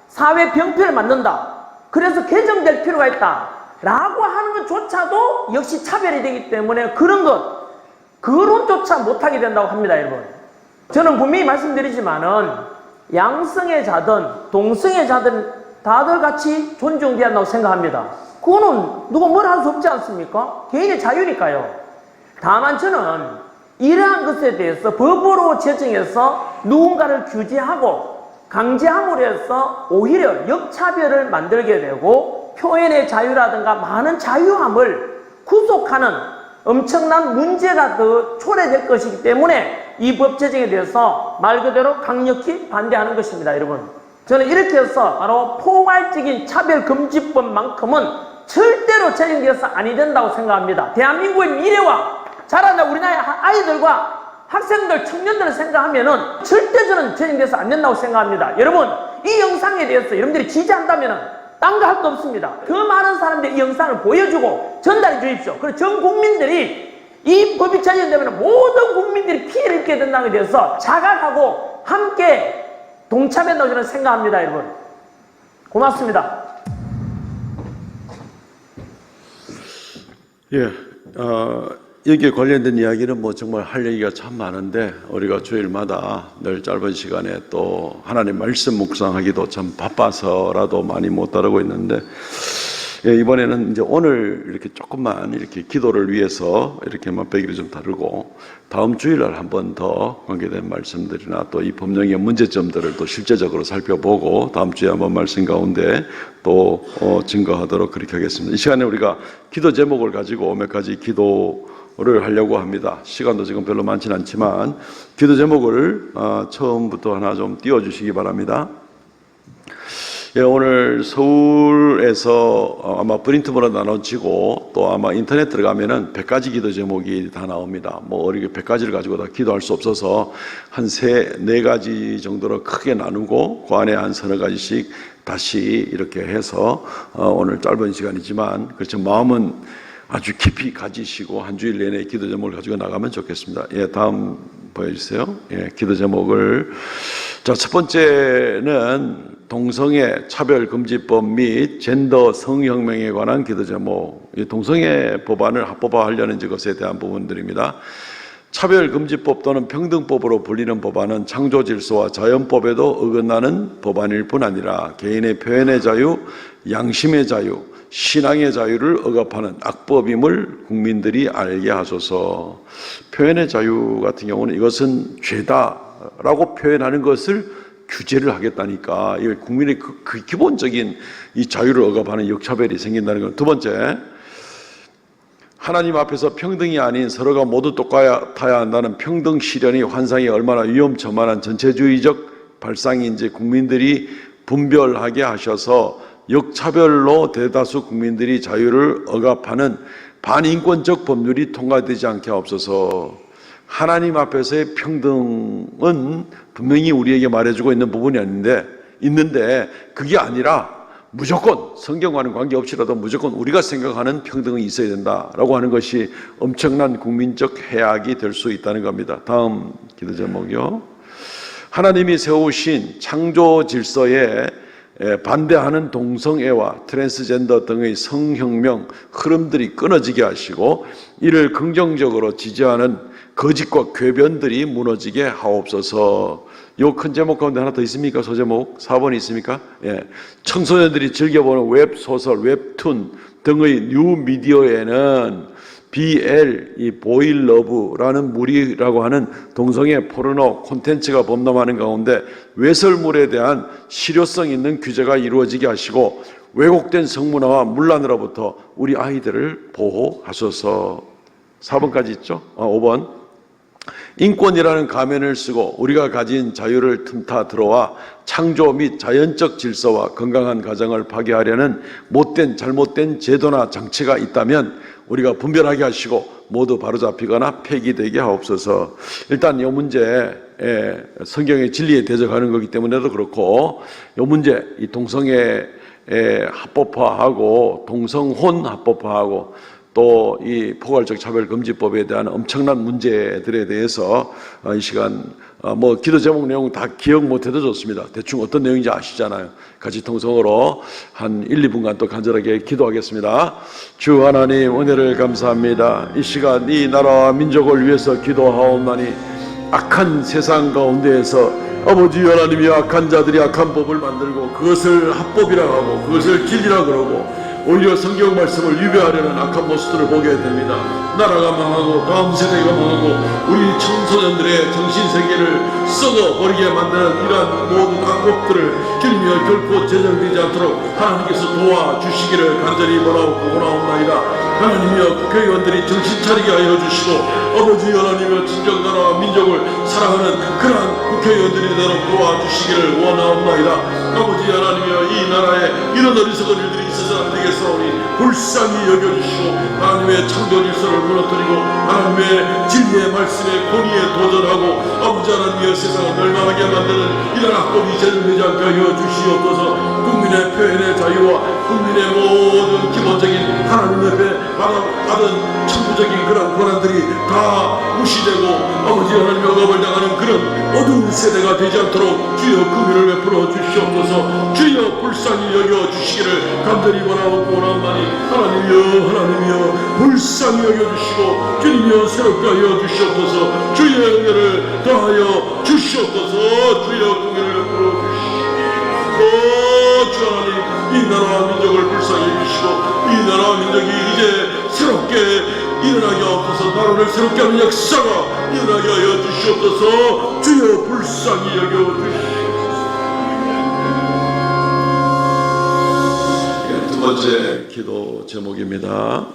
사회 병폐를 만든다. 그래서 개정될 필요가 있다. 라고 하는 것조차도 역시 차별이 되기 때문에 그런 것, 거론조차 못하게 된다고 합니다, 여러분. 저는 분명히 말씀드리지만은 양성애자든 동성애자든 다들 같이 존중돼야 한다고 생각합니다. 그거는 누가 뭐라 할 수 없지 않습니까? 개인의 자유니까요. 다만 저는 이러한 것에 대해서 법으로 제정해서 누군가를 규제하고 강제함으로 해서 오히려 역차별을 만들게 되고 표현의 자유라든가 많은 자유함을 구속하는 엄청난 문제가 더 초래될 것이기 때문에 이 법 제정에 대해서 말 그대로 강력히 반대하는 것입니다, 여러분. 저는 이렇게 해서 바로 포괄적인 차별금지법만큼은 절대로 제정되어서 아니 된다고 생각합니다. 대한민국의 미래와 자라날 우리나라의 아이들과 학생들, 청년들을 생각하면은 절대 저는 제정돼서 안 된다고 생각합니다. 여러분, 이 영상에 대해서 여러분들이 지지한다면은 딴 거 할 거 없습니다. 더 많은 사람들이 이 영상을 보여주고 전달해 주십시오. 그리고 전 국민들이 이 법이 제정되면 모든 국민들이 피해를 입게 된다는 것에 대해서 자각하고 함께 동참한다고 저는 생각합니다, 여러분. 고맙습니다. 예, 여기에 관련된 이야기는 뭐 정말 할 얘기가 참 많은데 우리가 주일마다 늘 짧은 시간에 또 하나님 말씀 묵상하기도 참 바빠서라도 많이 못 다루고 있는데 예, 이번에는 이제 오늘 이렇게 조금만 이렇게 기도를 위해서 이렇게 맛배기를 좀 다루고 다음 주일날 한 번 더 관계된 말씀들이나 또 이 법령의 문제점들을 또 실제적으로 살펴보고 다음 주에 한번 말씀 가운데 또 증거하도록 그렇게 하겠습니다. 이 시간에 우리가 기도 제목을 가지고 몇 가지 기도를 하려고 합니다. 시간도 지금 별로 많지는 않지만 기도 제목을 처음부터 하나 좀 띄워주시기 바랍니다. 예, 오늘 서울에서 아마 프린트본으로 나눠지고 또 아마 인터넷 들어가면은 100가지 기도 제목이 다 나옵니다. 뭐 어리게 100가지를 가지고 다 기도할 수 없어서 한 4가지 정도로 크게 나누고 그 안에 한 서너 가지씩 다시 이렇게 해서 오늘 짧은 시간이지만 그렇죠. 마음은 아주 깊이 가지시고 한 주일 내내 기도 제목을 가지고 나가면 좋겠습니다. 예, 다음 보여주세요. 예, 기도 제목을. 자, 첫 번째는 동성애 차별금지법 및 젠더 성혁명에 관한 기도 제목. 이 동성애 법안을 합법화하려는 것에 대한 부분들입니다. 차별금지법 또는 평등법으로 불리는 법안은 창조질서와 자연법에도 어긋나는 법안일 뿐 아니라 개인의 표현의 자유, 양심의 자유, 신앙의 자유를 억압하는 악법임을 국민들이 알게 하소서. 표현의 자유 같은 경우는 이것은 죄다라고 표현하는 것을 규제를 하겠다니까 이 국민의 그 기본적인 이 자유를 억압하는 역차별이 생긴다는 것. 두 번째, 하나님 앞에서 평등이 아닌 서로가 모두 똑같아야 한다는 평등 실현의 환상이 얼마나 위험천만한 전체주의적 발상인지 국민들이 분별하게 하셔서 역차별로 대다수 국민들이 자유를 억압하는 반인권적 법률이 통과되지 않게 하옵소서. 하나님 앞에서의 평등은 분명히 우리에게 말해주고 있는 부분이 있는데 그게 아니라 무조건 성경과는 관계없이라도 무조건 우리가 생각하는 평등이 있어야 된다라고 하는 것이 엄청난 국민적 해악이 될 수 있다는 겁니다. 다음 기도 제목이요. 하나님이 세우신 창조 질서에 반대하는 동성애와 트랜스젠더 등의 성혁명 흐름들이 끊어지게 하시고 이를 긍정적으로 지지하는 거짓과 궤변들이 무너지게 하옵소서. 요 큰 제목 가운데 하나 더 있습니까? 소제목 4번이 있습니까? 예. 청소년들이 즐겨보는 웹소설, 웹툰 등의 뉴미디어에는 BL, 이 보이러브라는 무리라고 하는 동성애 포르노 콘텐츠가 범람하는 가운데 외설물에 대한 실효성 있는 규제가 이루어지게 하시고 왜곡된 성문화와 문란으로부터 우리 아이들을 보호하소서. 4번까지 있죠? 5번. 인권이라는 가면을 쓰고 우리가 가진 자유를 틈타 들어와 창조 및 자연적 질서와 건강한 가정을 파괴하려는 못된 잘못된 제도나 장치가 있다면 우리가 분별하게 하시고 모두 바로잡히거나 폐기되게 하옵소서. 일단 이 문제 성경의 진리에 대적하는 거기 때문에도 그렇고 이 문제 이 동성애 합법화하고 동성혼 합법화하고 또 이 포괄적 차별금지법에 대한 엄청난 문제들에 대해서 이 시간 뭐 기도 제목 내용 다 기억 못해도 좋습니다. 대충 어떤 내용인지 아시잖아요. 같이 통성으로 한 1, 2분간 또 간절하게 기도하겠습니다. 주 하나님 은혜를 감사합니다. 이 시간 이 나라와 민족을 위해서 기도하옵나니 악한 세상 가운데에서 아버지 하나님이 악한 자들이 악한 법을 만들고 그것을 합법이라 하고 그것을 진리라 그러고 오히려 성경 말씀을 위배하려는 악한 모습들을 보게 됩니다. 나라가 망하고 다음 세대가 망하고 우리 청소년들의 정신세계를 썩어버리게 만드는 이러한 모든 악법들을 주님이여 결코 제정되지 않도록 하나님께서 도와주시기를 간절히 원하옵나이다. 하나님이여 국회의원들이 정신 차리게 하여 주시고 아버지 하나님이여 진정나라와 민족을 사랑하는 그러한 국회의원들이 되도록 도와주시기를 원하옵나이다. 아버지 하나님이여 이 나라에 이런 어리석은 일들이 있어서 안 되겠사오니 불쌍히 여겨주시고 하나님의 창조 질서를 무너뜨리고 하나님의 진리의 말씀에 권위에 도전하고 아버지 하나님이여 세상을 멸망하게 만드는 이런 악법이 제정되지 않게 하여 주시옵소서. 국민의 표현의 자유와 국민의 모든 기본적인 하나님 앞에 받은 천부적인 그런 권한들이 다 무시되고 아버지 하나님의 억압을 당하는 그런 어두운 세대가 되지 않도록 주여 긍휼을 베풀어 주시옵소서. 주여 불쌍히 여겨 주시기를 간절히 원하옵나니 하나님이여 불쌍히 여겨 주시고 주님이여 새롭게 하여 주시옵소서. 주의 은혜를 더하여 주시옵소서. 주여 긍휼을 베풀어 주시옵소서. 주 하나님 이 나라와 민족을 불쌍히 해주시고 이 나라와 민족이 이제 새롭게 일어나게 하옵소서. 나라를 새롭게 하는 역사가 일어나게 하여 주시옵소서. 주여 불쌍히 여겨 주시옵소서. 두 번째 기도 제목입니다.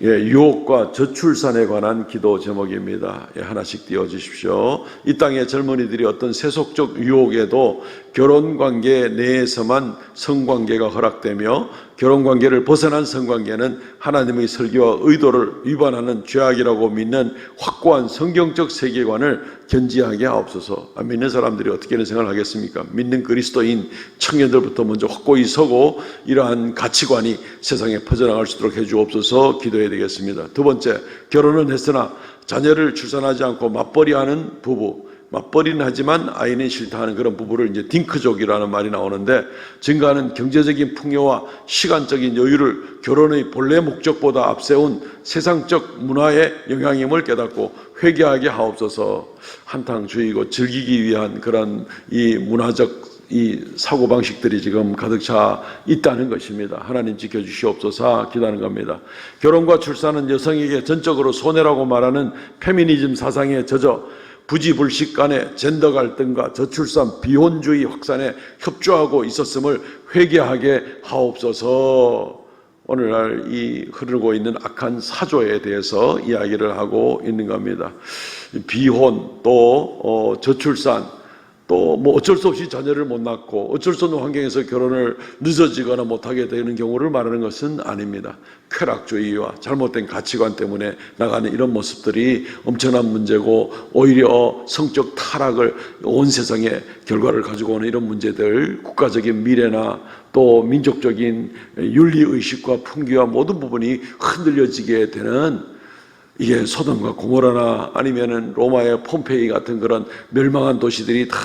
유혹과 저출산에 관한 기도 제목입니다. 하나씩 띄워주십시오. 이 땅의 젊은이들이 어떤 세속적 유혹에도 결혼관계 내에서만 성관계가 허락되며 결혼관계를 벗어난 성관계는 하나님의 설계와 의도를 위반하는 죄악이라고 믿는 확고한 성경적 세계관을 견지하게 하옵소서. 믿는 사람들이 어떻게 이런 생각을 하겠습니까? 믿는 그리스도인 청년들부터 먼저 확고히 서고 이러한 가치관이 세상에 퍼져나갈 수 있도록 해주옵소서. 기도해야 되겠습니다. 두 번째, 결혼은 했으나 자녀를 출산하지 않고 맞벌이하는 부부, 맞벌이는 하지만 아이는 싫다 하는 그런 부부를 이제 딩크족이라는 말이 나오는데 증가하는 경제적인 풍요와 시간적인 여유를 결혼의 본래 목적보다 앞세운 세상적 문화의 영향임을 깨닫고 회개하게 하옵소서. 한탕 주의고 즐기기 위한 그런 이 문화적 이 사고방식들이 지금 가득 차 있다는 것입니다. 하나님 지켜주시옵소서 기도하는 겁니다. 결혼과 출산은 여성에게 전적으로 손해라고 말하는 페미니즘 사상에 젖어 부지불식 간의 젠더 갈등과 저출산 비혼주의 확산에 협조하고 있었음을 회개하게 하옵소서. 오늘날 이 흐르고 있는 악한 사조에 대해서 이야기를 하고 있는 겁니다. 비혼 또 저출산 또 뭐 어쩔 수 없이 자녀를 못 낳고 어쩔 수 없는 환경에서 결혼을 늦어지거나 못하게 되는 경우를 말하는 것은 아닙니다. 쾌락주의와 잘못된 가치관 때문에 나가는 이런 모습들이 엄청난 문제고 오히려 성적 타락을 온 세상에 결과를 가지고 오는 이런 문제들, 국가적인 미래나 또 민족적인 윤리의식과 풍기와 모든 부분이 흔들려지게 되는, 이게 소돔과 고모라나 아니면은 로마의 폼페이 같은 그런 멸망한 도시들이 다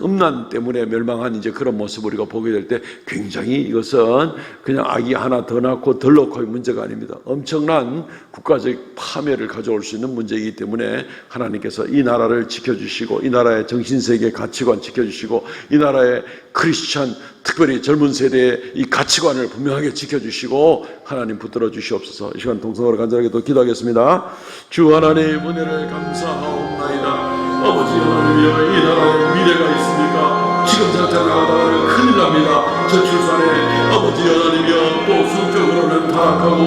음란 때문에 멸망한 이제 그런 모습을 우리가 보게 될 때 굉장히 이것은 그냥 아기 하나 더 낳고 덜 낳고의 문제가 아닙니다. 엄청난 국가적 파멸을 가져올 수 있는 문제이기 때문에 하나님께서 이 나라를 지켜주시고 이 나라의 정신세계 가치관 지켜주시고 이 나라의 크리스찬 특별히 젊은 세대의 이 가치관을 분명하게 지켜주시고 하나님 붙들어 주시옵소서. 이 시간 동성으로 간절하게 또 기도하겠습니다. 주 하나님 은혜를 감사하옵나이다. 아버지 하나님이여, 이 나라에 미래가 있습니까? 지금 당장 나가다가는 큰일 납니다. 저출산에 아버지 하나님이여, 또 성적으로는 타락하고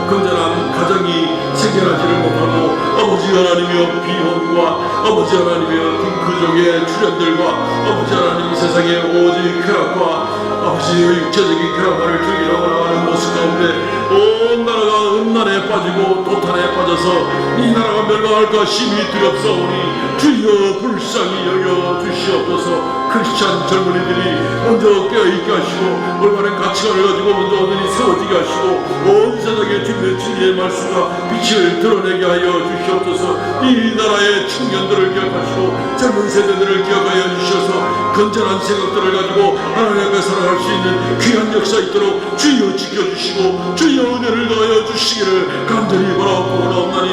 건전한 가정이 생겨나지를 못하고 아버지 하나님이여, 비혼과 아버지 하나님이여 딩크족의 출현들과 아버지 하나님 이 세상에 오직 쾌락과 아버지의 육체적인 쾌락만을 즐기려고 나가는 모습 가운데 온 나라가 음란에 빠지고 도탄에 빠져서 이 나라가 멸망할까 심히 두렵사오니 주여 불쌍히 여겨 주시옵소서. 크리스찬 젊은이들이 먼저 깨어있게 하시고 올바른 가치관을 가지고 먼저 오늘이 세워지게 하시고 온 세상에 주님의 진리의 말씀과 빛을 드러내게 하여 주시옵소서. 이 나라의 청년들을 기억하시고 젊은 세대들을 기억하여 주셔서 건전한 생각들을 가지고 하나님 앞에 살아갈 수 있는 귀한 역사 있도록 주여 지켜주시고 주여 은혜를 더하여 주시기를 간절히 바라옵고 나옵나니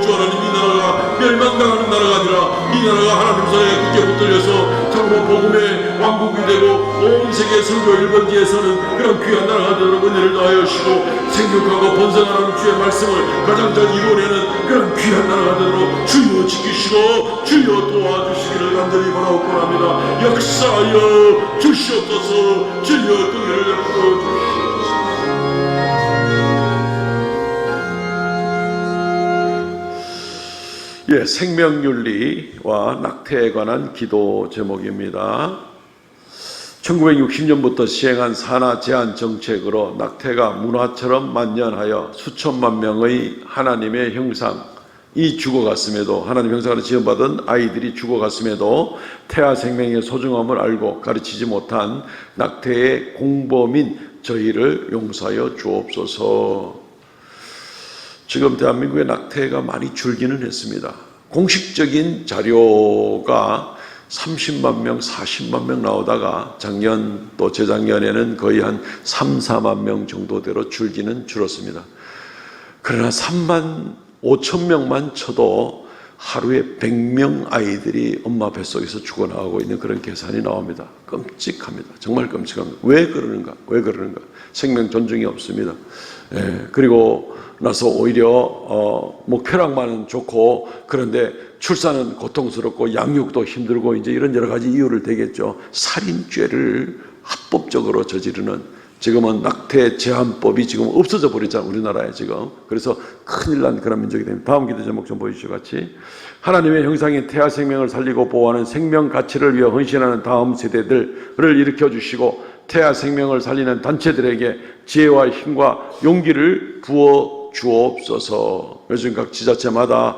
주 하나님, 이 나라가 멸망당하는 나라가 아니라 이 나라가 하나님 손에 굳게 붙들려서 참으로 복음의 왕국이 되고 온 세계 선교 1번지에서는 그런 귀한 나라가 되도록 은혜를 더하여 주시고 생육하고 번성하는 주의 말씀을 가장 잘 이루어내는 그런 귀한 나라가 되도록 주여 지키시고 주여 도와주시기를 간절히 바라옵고 합니다. 역사하여 주시옵소서. 주여 은혜를 베풀어 주시옵소서. 생명윤리와 낙태에 관한 기도 제목입니다. 1960년부터 시행한 산하 제한 정책으로 낙태가 문화처럼 만연하여 수천만 명의 하나님의 형상이 죽어갔음에도, 하나님 형상으로 지원받은 아이들이 죽어갔음에도 태아 생명의 소중함을 알고 가르치지 못한 낙태의 공범인 저희를 용서하여 주옵소서. 지금 대한민국의 낙태가 많이 줄기는 했습니다. 공식적인 자료가 30만 명, 40만 명 나오다가 작년 또 재작년에는 거의 한 3, 4만 명 정도대로 줄기는 줄었습니다. 그러나 3만 5천 명만 쳐도 하루에 100명 아이들이 엄마 뱃속에서 죽어나가고 있는 그런 계산이 나옵니다. 끔찍합니다. 정말 끔찍합니다. 왜 그러는가? 왜 그러는가? 생명 존중이 없습니다. 그리고 나서 오히려 뭐 쾌락만은 좋고 그런데 출산은 고통스럽고 양육도 힘들고 이제 이런 여러 가지 이유를 대겠죠. 살인죄를 합법적으로 저지르는, 지금은 낙태 제한법이 지금 없어져 버렸잖아요, 우리나라에 지금. 그래서 큰일 난 그런 민족이 됩니다. 다음 기도 제목 좀 보여주시죠, 같이. 하나님의 형상인 태아 생명을 살리고 보호하는 생명 가치를 위해 헌신하는 다음 세대들을 일으켜 주시고 태아 생명을 살리는 단체들에게 지혜와 힘과 용기를 부어 주옵소서. 요즘 각 지자체마다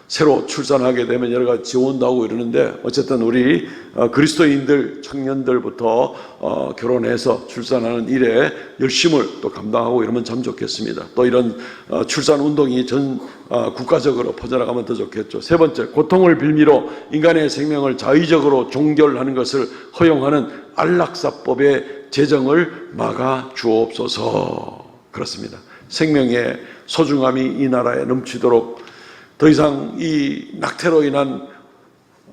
새로 출산하게 되면 여러 가지 지원도 하고 이러는데 어쨌든 우리 그리스도인들 청년들부터 결혼해서 출산하는 일에 열심을 또 감당하고 이러면 참 좋겠습니다. 또 이런 출산 운동이 전 국가적으로 퍼져나가면 더 좋겠죠. 세 번째, 고통을 빌미로 인간의 생명을 자의적으로 종결하는 것을 허용하는 안락사법의 제정을 막아 주옵소서. 그렇습니다. 생명의 소중함이 이 나라에 넘치도록 더 이상 이 낙태로 인한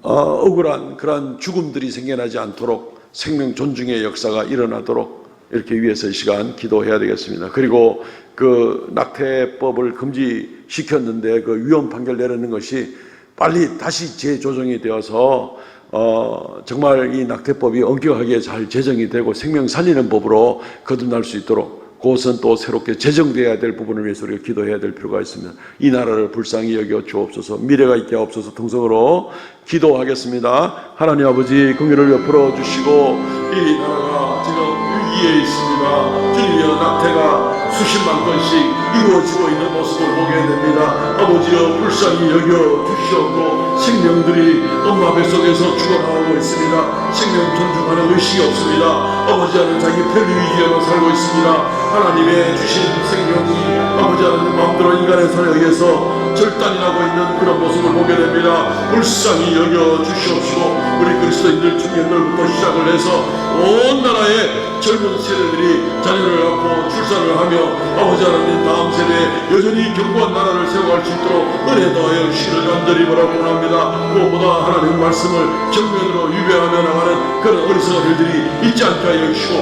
억울한 그러한 죽음들이 생겨나지 않도록 생명 존중의 역사가 일어나도록 이렇게 위해서 이 시간 기도해야 되겠습니다. 그리고 그 낙태법을 금지시켰는데 그 위헌 판결 내리는 것이 빨리 다시 재조정이 되어서 정말 이 낙태법이 엄격하게 잘 제정이 되고 생명 살리는 법으로 거듭날 수 있도록 그것은 또 새롭게 재정되어야 될 부분을 위해서 우리가 기도해야 될 필요가 있습니다. 이 나라를 불쌍히 여겨 주옵소서. 미래가 있게 하옵소서. 통성으로 기도하겠습니다. 하나님 아버지, 긍휼을 베풀어 주시고 이 나라가 지금 위기에 있습니다. 주님이여, 낙태가 수십만 건씩 이루어지고 있는 모습을 보게 됩니다. 아버지여, 불쌍히 여겨 주시옵고 생명들이 엄마 뱃속에서 죽어나오고 있습니다. 생명 존중하는 의식이 없습니다. 아버지 하나님, 자기 편리 위기에만 살고 있습니다. 하나님의 주신 생명이 아버지 하나님 마음대로 인간의 손에 의해서 절단이 나고 있는 그런 모습을 보게 됩니다. 불쌍히 여겨 주시옵시고 우리 그리스도인들 청년들부터 시작을 해서 온 나라의 젊은 세대들이 자녀를 낳고 출산을 하며 아버지 하나님 다음 세대에 여전히 견고한 나라를 세워갈 수 있도록 은혜 더하여 주시기를 간절히 바라고 합니다. 무엇보다 하나님 말씀을 정면으로 유배하며 나가는 그런 어리석은 일들이 있지 않게 하여 주시고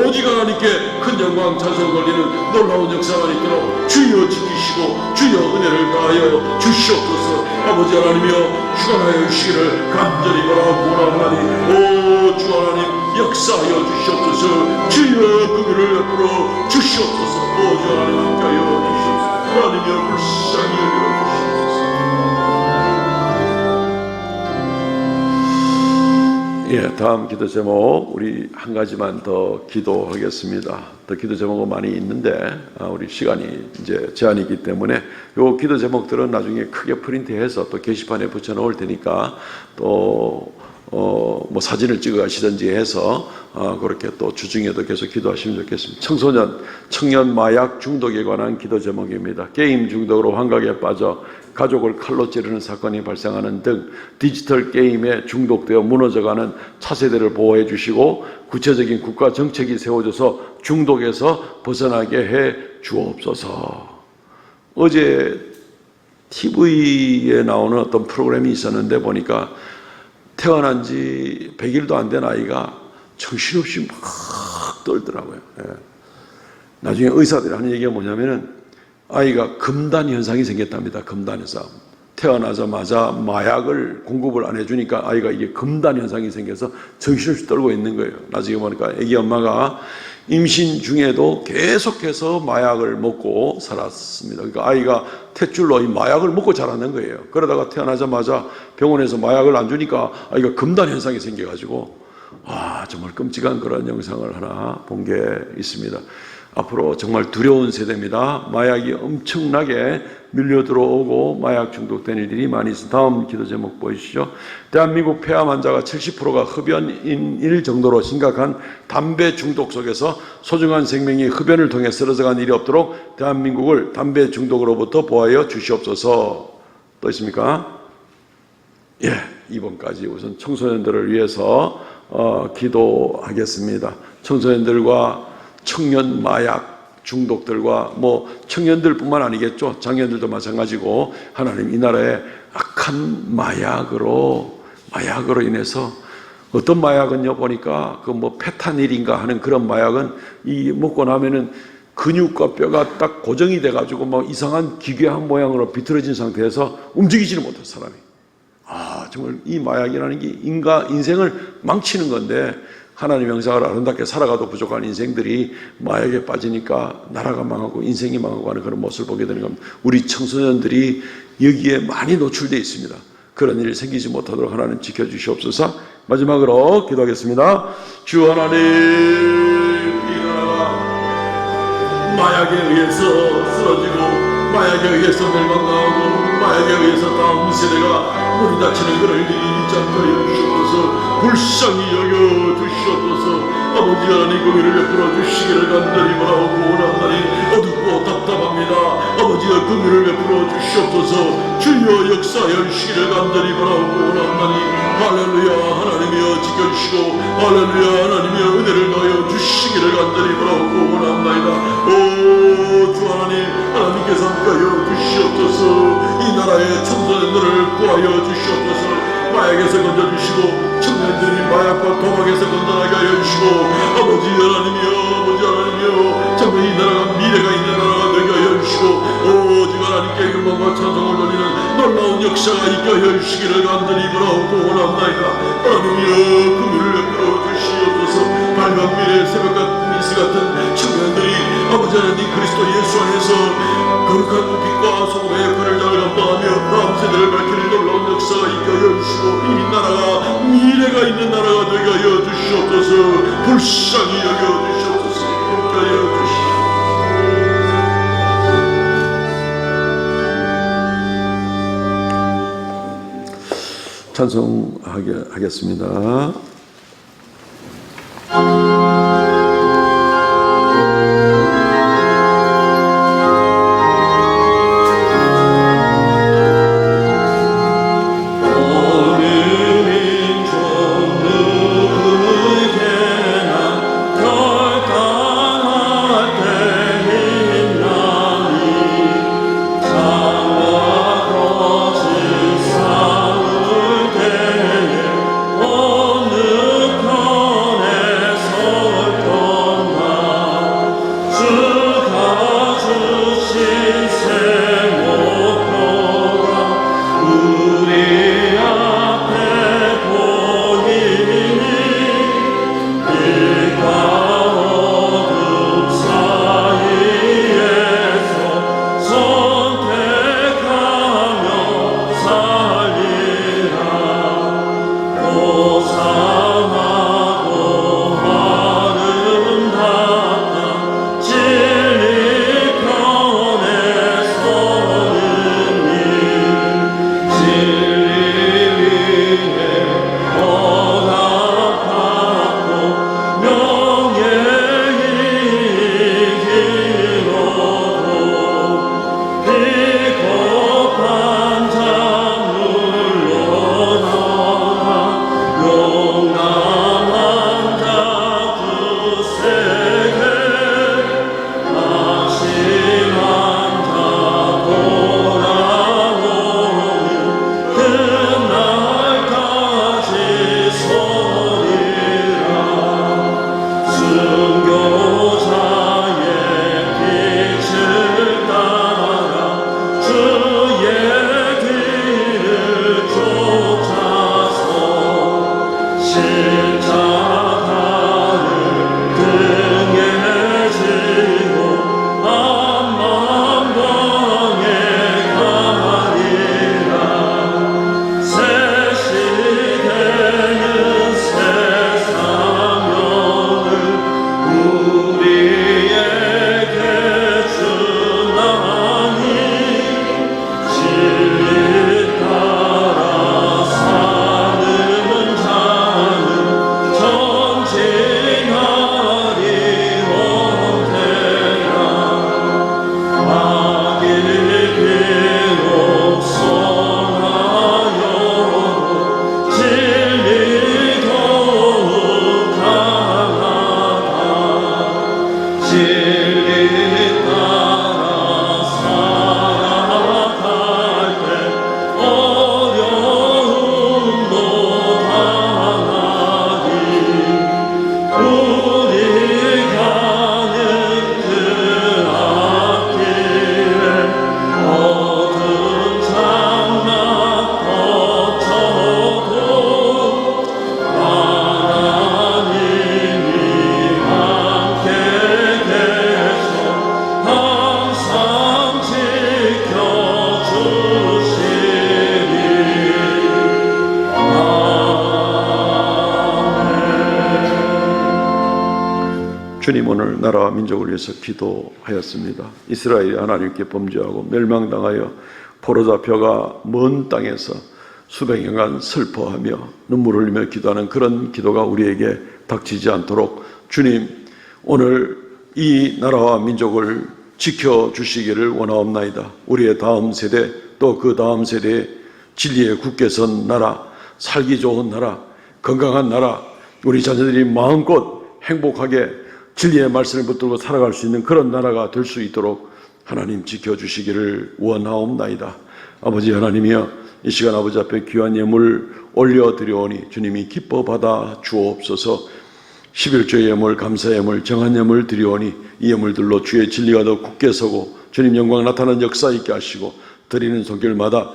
오직 하나님께 큰 영광 찬송 돌리는 놀라운 역사가 있도록 주여 지키시고 주여 은혜를 다하여 주시옵소서. 아버지 하나님이여, 주관하여 주시기를 간절히 바라고 하나님, 오 주 하나님 역사하여 주시옵소서. 주여 긍휼을 베풀어 주시옵소서. 오 주 하나님 함께하여 주시옵소서. 하나님이여, 불쌍히 여겨 주시옵소서. 예, 다음 기도 제목 우리 한 가지만 더 기도하겠습니다. 더 기도 제목은 많이 있는데 우리 시간이 이제 제한이 있기 때문에 요 기도 제목들은 나중에 크게 프린트해서 또 게시판에 붙여 놓을 테니까 또 뭐 사진을 찍어 가시든지 해서 그렇게 또 주중에도 계속 기도하시면 좋겠습니다. 청년 마약 중독에 관한 기도 제목입니다. 게임 중독으로 환각에 빠져 가족을 칼로 찌르는 사건이 발생하는 등 디지털 게임에 중독되어 무너져가는 차세대를 보호해 주시고 구체적인 국가 정책이 세워져서 중독에서 벗어나게 해 주옵소서. 어제 TV에 나오는 어떤 프로그램이 있었는데 보니까 태어난 지 100일도 안 된 아이가 정신없이 막 떨더라고요. 예. 나중에 의사들이 하는 얘기가 뭐냐면은 아이가 금단 현상이 생겼답니다. 금단 현상. 태어나자마자 마약을 공급을 안 해주니까 아이가 이게 금단 현상이 생겨서 정신없이 떨고 있는 거예요. 나중에 보니까 아기 엄마가 임신 중에도 계속해서 마약을 먹고 살았습니다. 그러니까 아이가 탯줄로 이 마약을 먹고 자라는 거예요. 그러다가 태어나자마자 병원에서 마약을 안 주니까 아이가 금단 현상이 생겨가지고 정말 끔찍한 그런 영상을 하나 본 게 있습니다. 앞으로 정말 두려운 세대입니다. 마약이 엄청나게 밀려 들어오고 마약 중독된 일들이 많이 있습니다. 다음 기도 제목 보이시죠? 대한민국 폐암 환자가 70%가 흡연인일 정도로 심각한 담배 중독 속에서 소중한 생명이 흡연을 통해 쓰러져간 일이 없도록 대한민국을 담배 중독으로부터 보호하여 주시옵소서. 또 있습니까? 예, 이번까지 우선 청소년들을 위해서 기도하겠습니다. 청소년들과 청년 마약 중독들과 뭐 청년들뿐만 아니겠죠. 장년들도 마찬가지고 하나님 이 나라의 악한 마약으로 인해서 어떤 마약은요 보니까 그 뭐 페타닐인가 하는 그런 마약은 이 먹고 나면은 근육과 뼈가 딱 고정이 돼가지고 막 이상한 기괴한 모양으로 비틀어진 상태에서 움직이지를 못한 사람이. 정말 이 마약이라는 게 인생을 망치는 건데 하나님의 형상을 아름답게 살아가도 부족한 인생들이 마약에 빠지니까 나라가 망하고 인생이 망하고 하는 그런 모습을 보게 되는 겁니다. 우리 청소년들이 여기에 많이 노출되어 있습니다. 그런 일이 생기지 못하도록 하나님 지켜주시옵소서. 마지막으로 기도하겠습니다. 주 하나님, 이 나라가 마약에 의해서 쓰러지고 마약에 의해서 멸망당하고 마약에 의해서 다음 세대가 문이 닫히는 그런 일이 있지 않게 하여 주시옵소서. 불쌍히 여겨 주시옵소서. 아버지 하나님 긍휼을 베풀어 주시기를 간절히 바라오고 원하나니 어둡고 답답합니다. 아버지가 긍휼을 베풀어 주시옵소서. 주여 역사하여 주시기를 간절히 바라오고 원하나니 할렐루야 하나님이여 지켜주시고 할렐루야 하나님이여 은혜를 더하여 주시기를 간절히 바라오고 원하나이다. 오 주 하나님께서 함께하여 주시옵소서. 이 나라의 청소년들을 구하여 주시옵소서. 마약에서 건져주시고 청년들이 마약과 도박에서 건져나게 하여 주시고 아버지 하나님이여 정말 이 나라가 미래가 있는 나라가 되게 하여 주시고 오직 하나님께 영광과 찬송을 돌리는 놀라운 역사가 있게 하여 주시기를 간절히 바라옵고 원합나이다. 하나님이여 금요일을 베풀어 주시옵소서. 밝은 미래 새벽 같은 이슬 같은 청년들이 아버지 하나님 그리스도 예수 안에서 거룩한 빛과 소금의 역할을 잘 감당하며 다음 세대를 밝히는 놀라운 역사가 있게 하여 주시고 이 나라가 미래가 있는 나라가 되게 하여 주시옵소서. 불쌍히 여겨 주시옵소서. 함께 하여 주시옵소서. 찬송하겠습니다. 주님 오늘 나라와 민족을 위해서 기도하였습니다. 이스라엘이 하나님께 범죄하고 멸망당하여 포로 잡혀가 먼 땅에서 수백 년간 슬퍼하며 눈물 흘리며 기도하는 그런 기도가 우리에게 닥치지 않도록 주님 오늘 이 나라와 민족을 지켜주시기를 원하옵나이다. 우리의 다음 세대 또 그 다음 세대의 진리에 굳게 선 나라, 살기 좋은 나라, 건강한 나라, 우리 자녀들이 마음껏 행복하게 진리의 말씀을 붙들고 살아갈 수 있는 그런 나라가 될 수 있도록 하나님 지켜주시기를 원하옵나이다. 아버지 하나님이여, 이 시간 아버지 앞에 귀한 예물 올려드려오니 주님이 기뻐 받아 주옵소서. 11조의 예물, 감사 예물, 정한 예물 드리오니 이 예물들로 주의 진리가 더 굳게 서고 주님 영광 나타나는 역사 있게 하시고 드리는 손길마다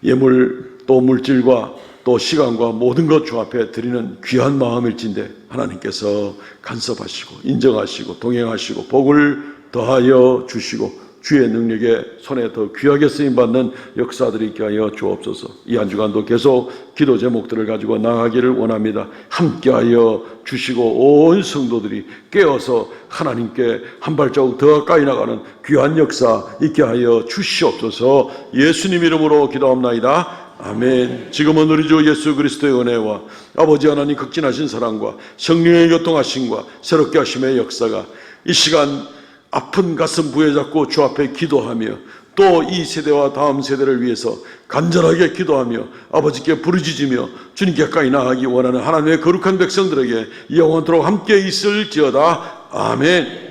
예물 또 물질과 또 시간과 모든 것 주 앞에 드리는 귀한 마음일진데 하나님께서 간섭하시고 인정하시고 동행하시고 복을 더하여 주시고 주의 능력에 손에 더 귀하게 쓰임받는 역사들이 있게 하여 주옵소서. 이 한 주간도 계속 기도 제목들을 가지고 나아가기를 원합니다. 함께하여 주시고 온 성도들이 깨어서 하나님께 한 발자국 더 가까이 나가는 귀한 역사 있게 하여 주시옵소서. 예수님 이름으로 기도합나이다. 아멘. 지금은 우리 주 예수 그리스도의 은혜와 아버지 하나님 극진하신 사랑과 성령의 교통하심과 새롭게 하심의 역사가 이 시간 아픈 가슴 부여잡고 주 앞에 기도하며 또 이 세대와 다음 세대를 위해서 간절하게 기도하며 아버지께 부르짖으며 주님께 가까이 나가기 원하는 하나님의 거룩한 백성들에게 영원토록 함께 있을지어다. 아멘.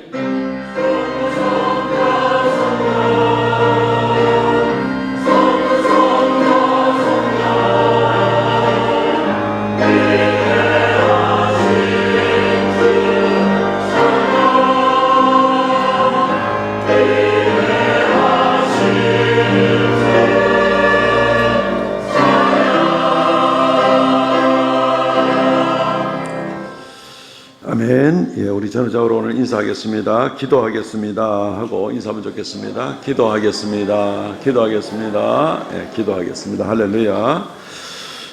아멘. 예, 우리 전우자로 오늘 인사하겠습니다. 기도하겠습니다 하고 인사하면 좋겠습니다. 기도하겠습니다. 기도하겠습니다. 예, 기도하겠습니다. 할렐루야.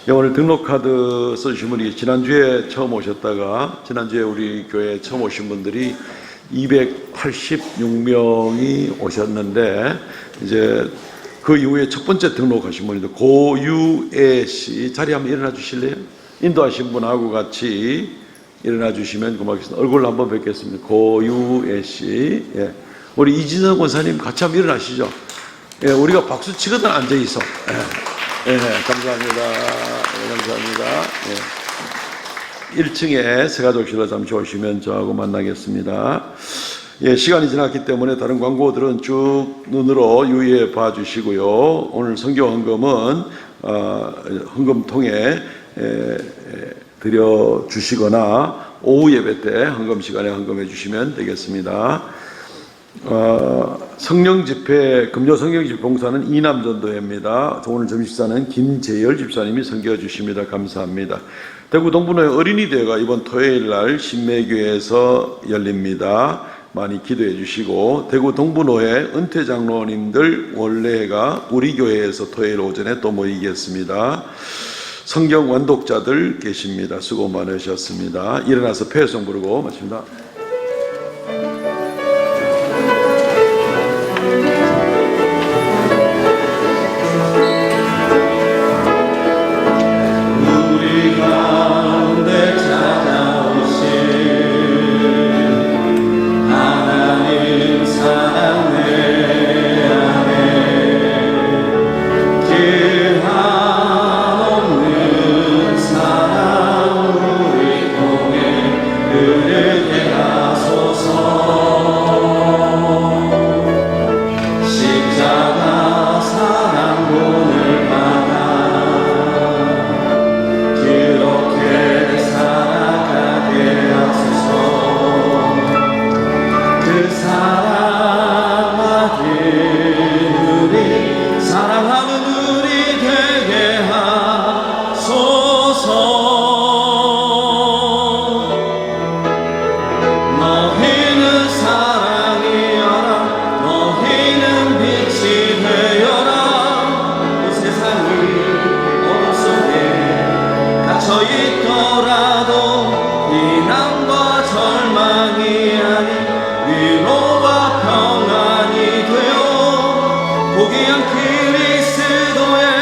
예, 오늘 등록카드 써주신 분이 지난주에 처음 오셨다가 지난주에 우리 교회에 처음 오신 분들이 286명이 오셨는데 이제 그 이후에 첫 번째 등록하신 분인데 고유애 씨 자리 한번 일어나 주실래요? 인도하신 분하고 같이 일어나 주시면 고맙겠습니다. 얼굴 한번 뵙겠습니다. 고유애 씨. 예. 우리 이진성 권사님 같이 한번 일어나시죠. 예, 우리가 박수 치거든 앉아 있어. 예. 예, 감사합니다. 예, 감사합니다. 예. 1층에 세가족실로 잠시 오시면 저하고 만나겠습니다. 예, 시간이 지났기 때문에 다른 광고들은 쭉 눈으로 유의해 봐 주시고요. 오늘 성경 헌금은 헌금통에 드려 주시거나 오후 예배 때 헌금 시간에 헌금해 주시면 되겠습니다. 성령 집회, 금요 성령 집회 봉사는 이남전도회입니다. 오늘 점심식사는 김재열 집사님이 섬겨 주십니다. 감사합니다. 대구 동분회 어린이대회가 이번 토요일 날 신매교회에서 열립니다. 많이 기도해 주시고 대구 동분호회 은퇴장로님들 원래가 우리 교회에서 토요일 오전에 또 모이겠습니다. 성경 완독자들 계십니다. 수고 많으셨습니다. 일어나서 폐성 부르고 마칩니다. 포기한 그리스도의